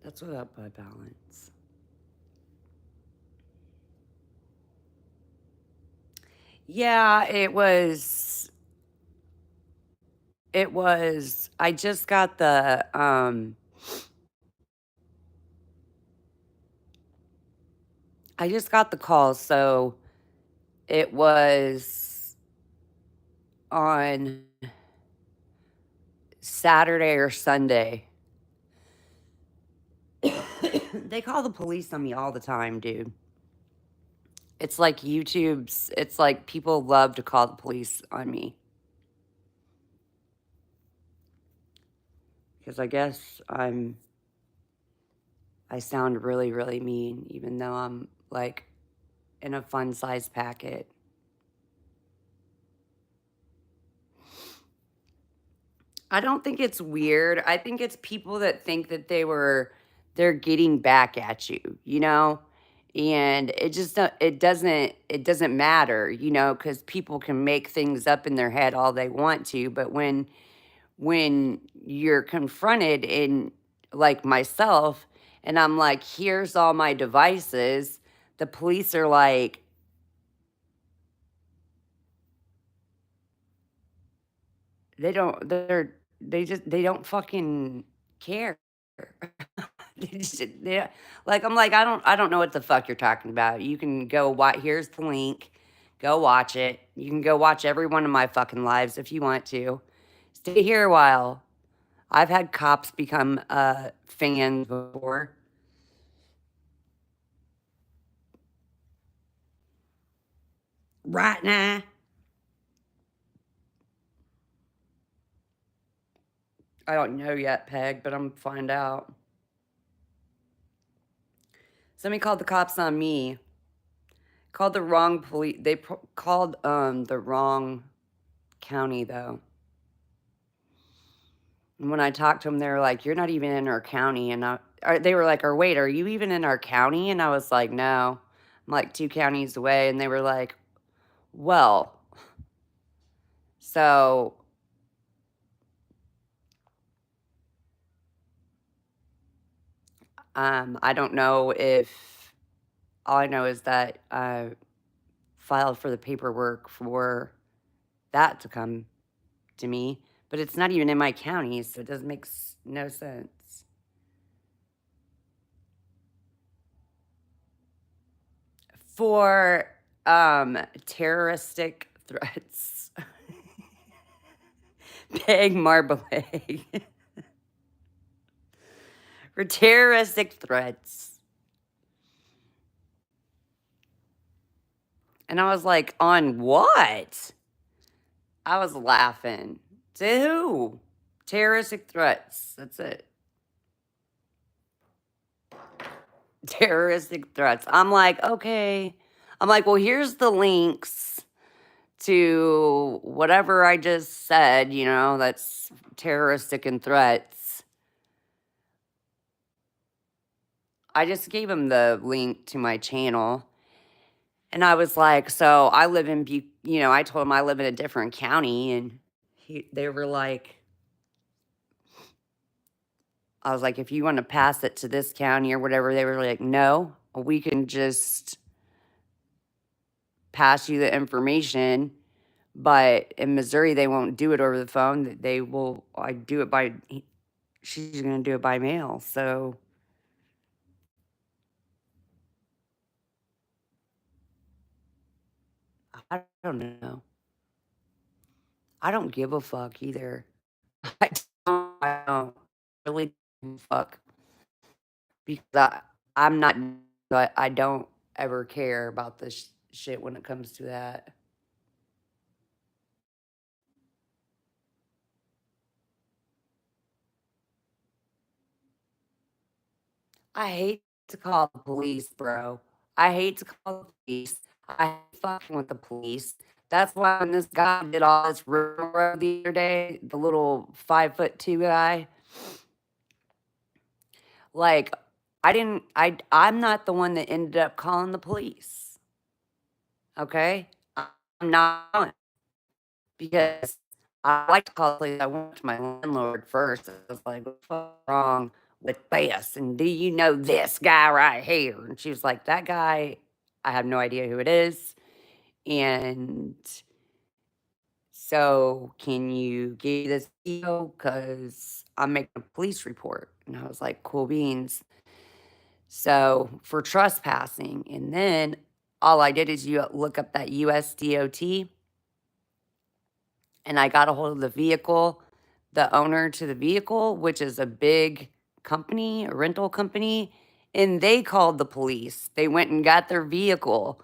That's what up by balance. Yeah, it was, I just got the, call, so it was on Saturday or Sunday. They call the police on me all the time, dude. It's like it's like people love to call the police on me. Because I guess I sound really, really mean, even though I'm like in a fun size packet. I don't think it's weird. I think it's people that think that they're getting back at you, And it doesn't matter, because people can make things up in their head all they want to, but when you're confronted, in like myself, And I'm like, here's all my devices. The police are like, they don't fucking care. Like, I'm like, I don't know what the fuck you're talking about. You can go watch, here's the link. Go watch it. You can go watch every one of my fucking lives if you want to. Stay here a while. I've had cops become fans before. Right now. I don't know yet, Peg, but I'm gonna find out. Somebody called the cops on me. Called the wrong police. They called the wrong county though. And when I talked to them, they were like, "You're not even in our county." And they were like, "Or wait, are you even in our county?" And I was like, "No, I'm like 2 counties away." And they were like, "Well, so I don't know if all I know is that I filed for the paperwork for that to come to me, but it's not even in my county, so it doesn't make no sense." For terroristic threats. Peg Marbley. For terroristic threats. And I was like, on what? I was laughing. To who? Terroristic threats. That's it. Terroristic threats. I'm like, okay. I'm like, well, here's the links to whatever I just said, that's terroristic and threats. I just gave him the link to my channel. And I was like, so I live in, I told him I live in a different county. And they were like, I was like, if you want to pass it to this county or whatever, they were like, no, we can just pass you the information. But in Missouri, they won't do it over the phone. They will, I do it by, she's going to do it by mail. So I don't know. I don't give a fuck either. I don't really give a fuck because I'm not, but I don't ever care about this shit when it comes to that. I hate to call the police, bro. I hate to call the police. I hate fucking with the police. That's why when this guy did all this rumor the other day, the little 5'2" guy, like I'm not the one that ended up calling the police. Okay? I'm not, because I like to call the police. I went to my landlord first. I was like, "What's wrong with this? And do you know this guy right here?" And she was like, "That guy, I have no idea who it is. And so can you give me this deal? Because I'm making a police report." And I was like, "Cool beans." So for trespassing. And then all I did is you look up that USDOT, and I got a hold of the vehicle, the owner to the vehicle, which is a big company, a rental company, and they called the police. They went and got their vehicle.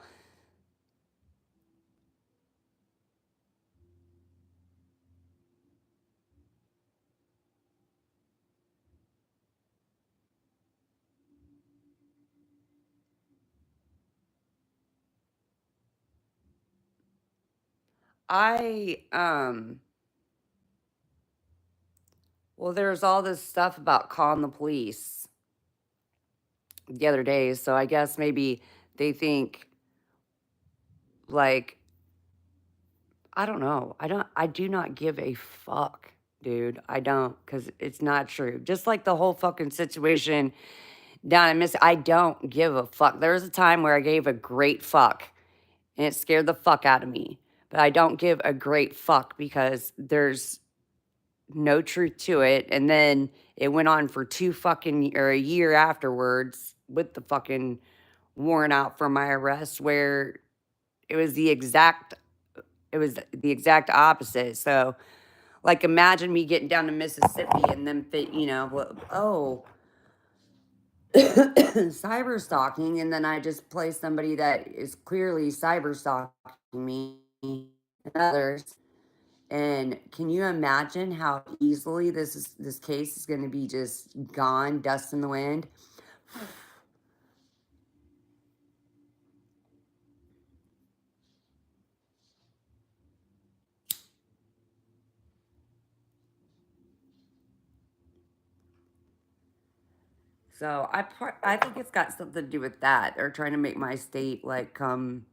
I well, there's all this stuff about calling the police the other day, so I guess maybe they think, like, I don't know. I do not give a fuck, dude. I don't, because it's not true. Just like the whole fucking situation down in Miss. I don't give a fuck. There was a time where I gave a great fuck, and it scared the fuck out of me. But I don't give a great fuck because there's no truth to it. And then it went on for a year afterwards with the fucking warrant out for my arrest, where it was the exact opposite. So, like, imagine me getting down to Mississippi and then cyber stalking, and then I just play somebody that is clearly cyber stalking me and others. And can you imagine how easily this case is going to be just gone, dust in the wind? So I think it's got something to do with that. They're trying to make my state like come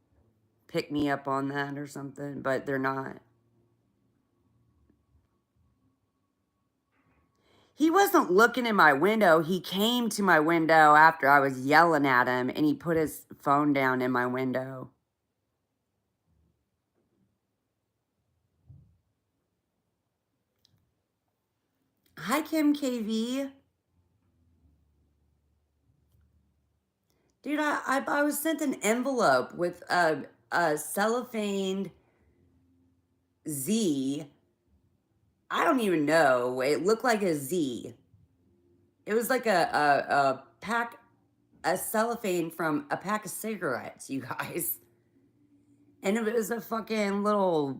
pick me up on that or something, but they're not. He wasn't looking in my window. He came to my window after I was yelling at him, and he put his phone down in my window. Hi, Kim KV. Dude, I was sent an envelope with a cellophane Z. I don't even know. It looked like a Z. It was like a pack, a cellophane from a pack of cigarettes, you guys. And it was a fucking little,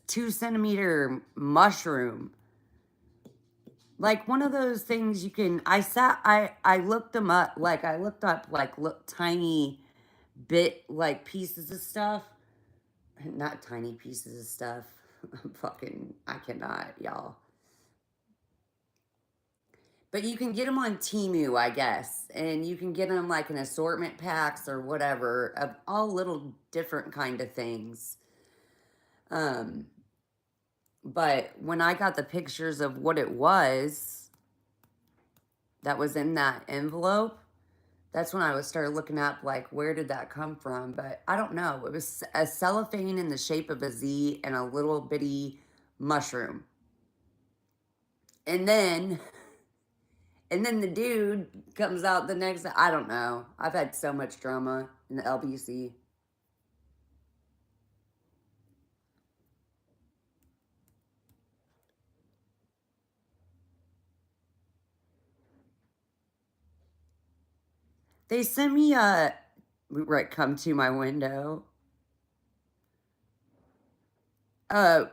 2 centimeter mushroom. Like one of those things you can, I looked them up, like I looked up like tiny bit, like pieces of stuff. Not tiny pieces of stuff. I cannot, y'all. But you can get them on Temu, I guess. And you can get them like in assortment packs or whatever of all little different kind of things. But when I got the pictures of what it was that was in that envelope, that's when I started looking up, like, where did that come from? But I don't know. It was a cellophane in the shape of a Z and a little bitty mushroom. And then the dude comes out the next, I don't know. I've had so much drama in the LBC. They sent me come to my window.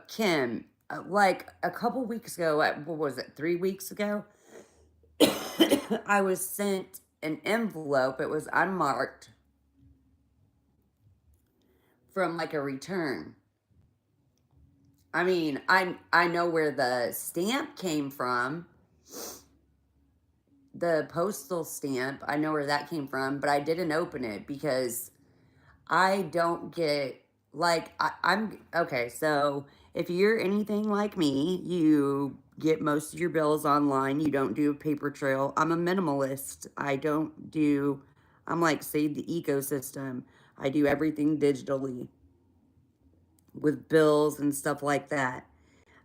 Kim, like a couple weeks ago, what was it, 3 weeks ago? I was sent an envelope. It was unmarked from like a return. I mean, I know where the stamp came from. The postal stamp, I know where that came from, but I didn't open it because I don't get, like, I'm, okay, so if you're anything like me, you get most of your bills online, you don't do a paper trail. I'm a minimalist. I'm like, save the ecosystem. I do everything digitally with bills and stuff like that.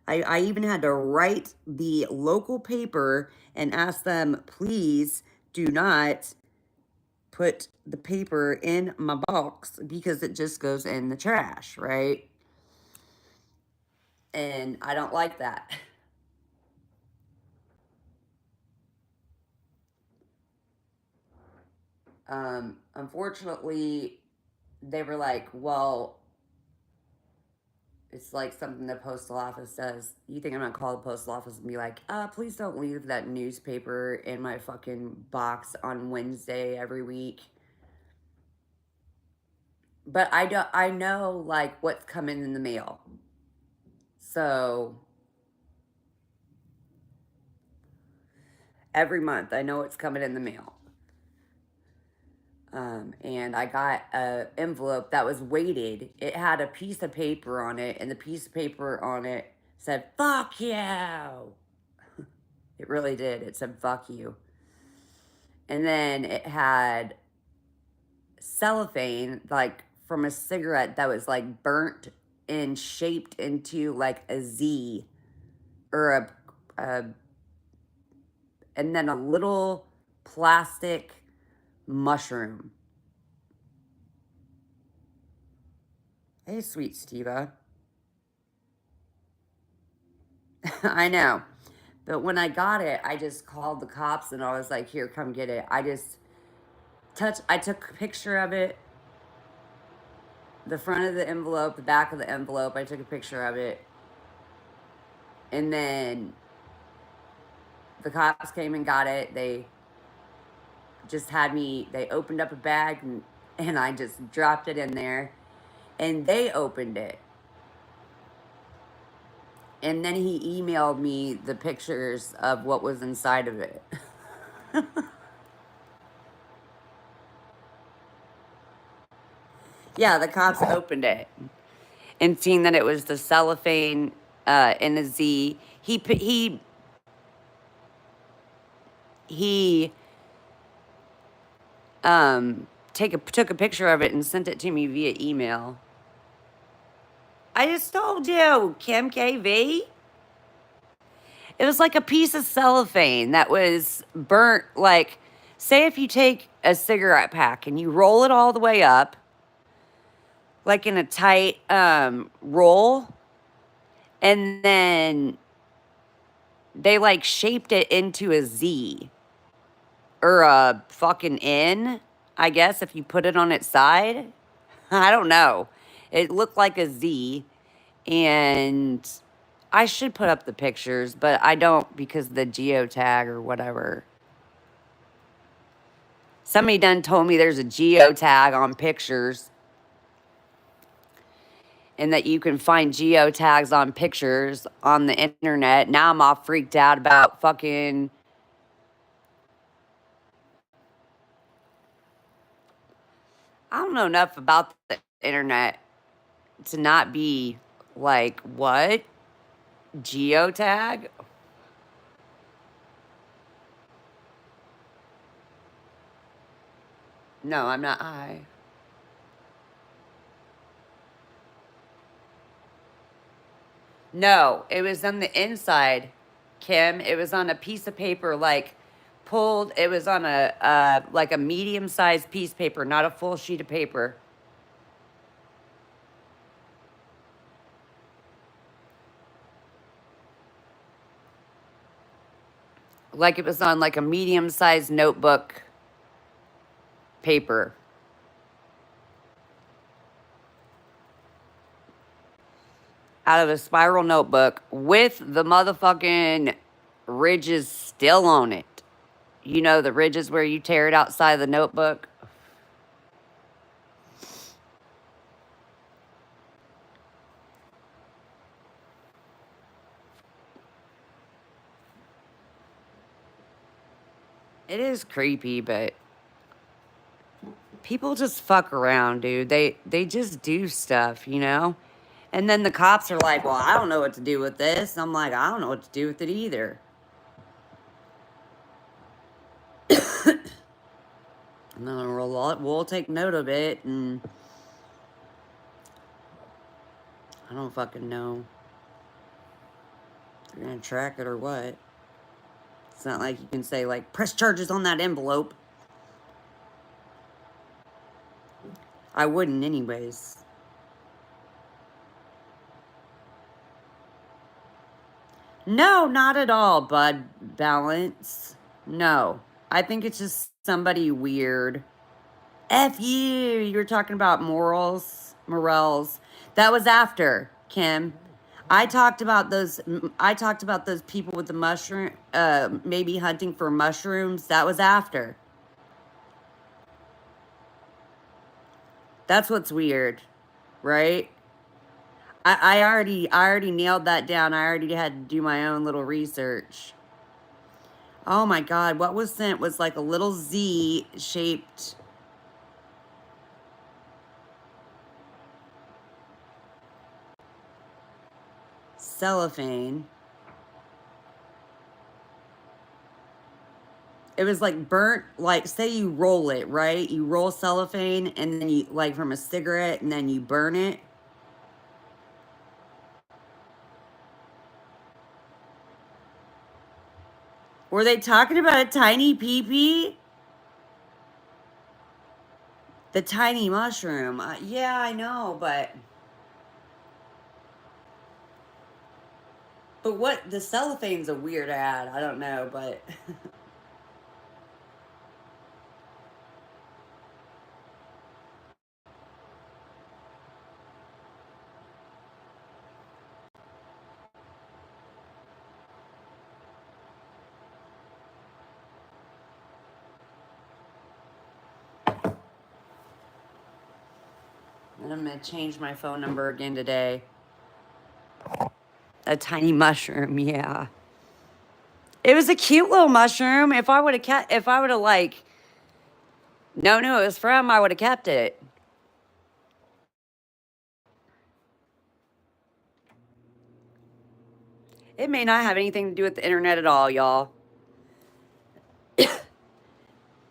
I even had to write the local paper and ask them, please do not put the paper in my box because it just goes in the trash, right? And I don't like that. Unfortunately, they were like, well, it's like something the postal office does. You think I'm gonna call the postal office and be like, please don't leave that newspaper in my fucking box on Wednesday every week. But I know like what's coming in the mail. So every month I know what's coming in the mail. And I got a envelope that was weighted. It had a piece of paper on it, and the piece of paper on it said, fuck you. It really did. It said, fuck you. And then it had cellophane, like from a cigarette that was like burnt and shaped into like a Z or a and then a little plastic mushroom. Hey, sweet Steva. I know. But when I got it, I just called the cops and I was like, here, come get it. I took a picture of it, the front of the envelope, the back of the envelope. I took a picture of it. And then the cops came and got it. They just had me, they opened up a bag and I just dropped it in there. And they opened it. And then he emailed me the pictures of what was inside of it. Yeah, the cops opened it and seen that it was the cellophane in a Z. He took a picture of it and sent it to me via email. I just told you, Kim KV. It was like a piece of cellophane that was burnt. Like, say if you take a cigarette pack and you roll it all the way up, like in a tight roll, and then they like shaped it into a Z or a fucking N, I guess, if you put it on its side. I don't know. It looked like a Z, and I should put up the pictures, but I don't because the geotag or whatever. Somebody done told me there's a geotag on pictures and that you can find geotags on pictures on the internet. Now I'm all freaked out about fucking... I don't know enough about the internet to not be like, what? Geotag? No, I'm not high. No, it was on the inside, Kim. It was on a piece of paper, like pulled. It was on a like a medium-sized piece of paper, not a full sheet of paper. Like it was on like a medium-sized notebook paper. Out of a spiral notebook with the motherfucking ridges still on it. You know, the ridges where you tear it outside the notebook. It is creepy, but people just fuck around, dude. They just do stuff, you know? And then the cops are like, well, I don't know what to do with this. I'm like, I don't know what to do with it either. And then we'll take note of it, and I don't fucking know if they're gonna track it or what. It's not like you can say, like, press charges on that envelope. I wouldn't anyways. No, not at all, Bud Balance. No. I think it's just somebody weird. F you. You were talking about morals. That was after, Kim. I talked about those people with the mushroom, maybe hunting for mushrooms. That was after. That's what's weird, right? I already nailed that down. I already had to do my own little research. Oh my God, what was sent was like a little Z shaped cellophane. It was like burnt, like say you roll it, right? You roll cellophane and then you like from a cigarette and then you burn it. Were they talking about a tiny pee-pee? The tiny mushroom. Yeah, I know, but what, the cellophane's a weird ad. I don't know, but I'm gonna change my phone number again today. A tiny mushroom, yeah. It was a cute little mushroom. If I would have like, no, it was from, I would have kept it. It may not have anything to do with the internet at all, y'all.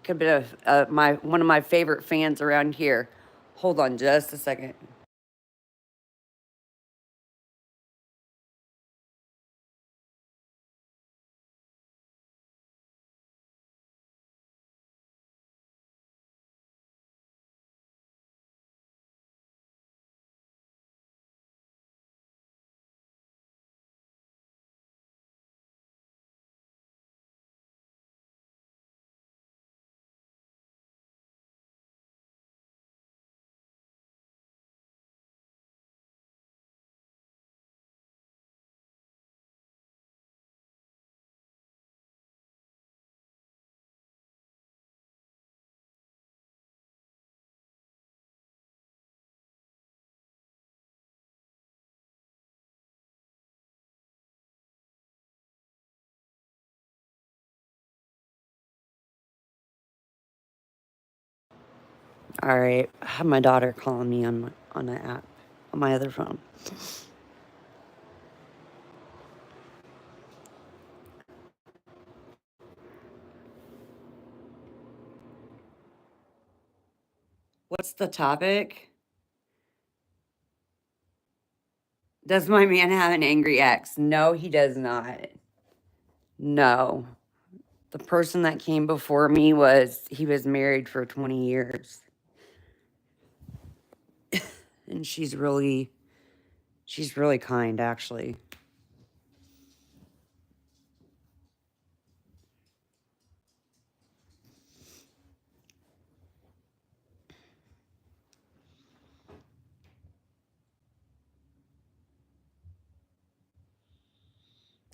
Could be one of my favorite fans around here. Hold on just a second. All right, I have my daughter calling me on the app on my other phone. What's the topic? Does my man have an angry ex? No, he does not. No. The person that came before me he was married for 20 years. And she's really kind, actually.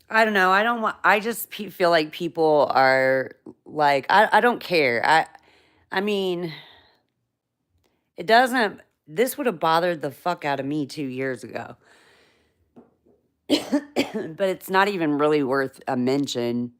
I don't know. I just feel like people are like, I don't care. I mean, it doesn't, this would have bothered the fuck out of me 2 years ago. But it's not even really worth a mention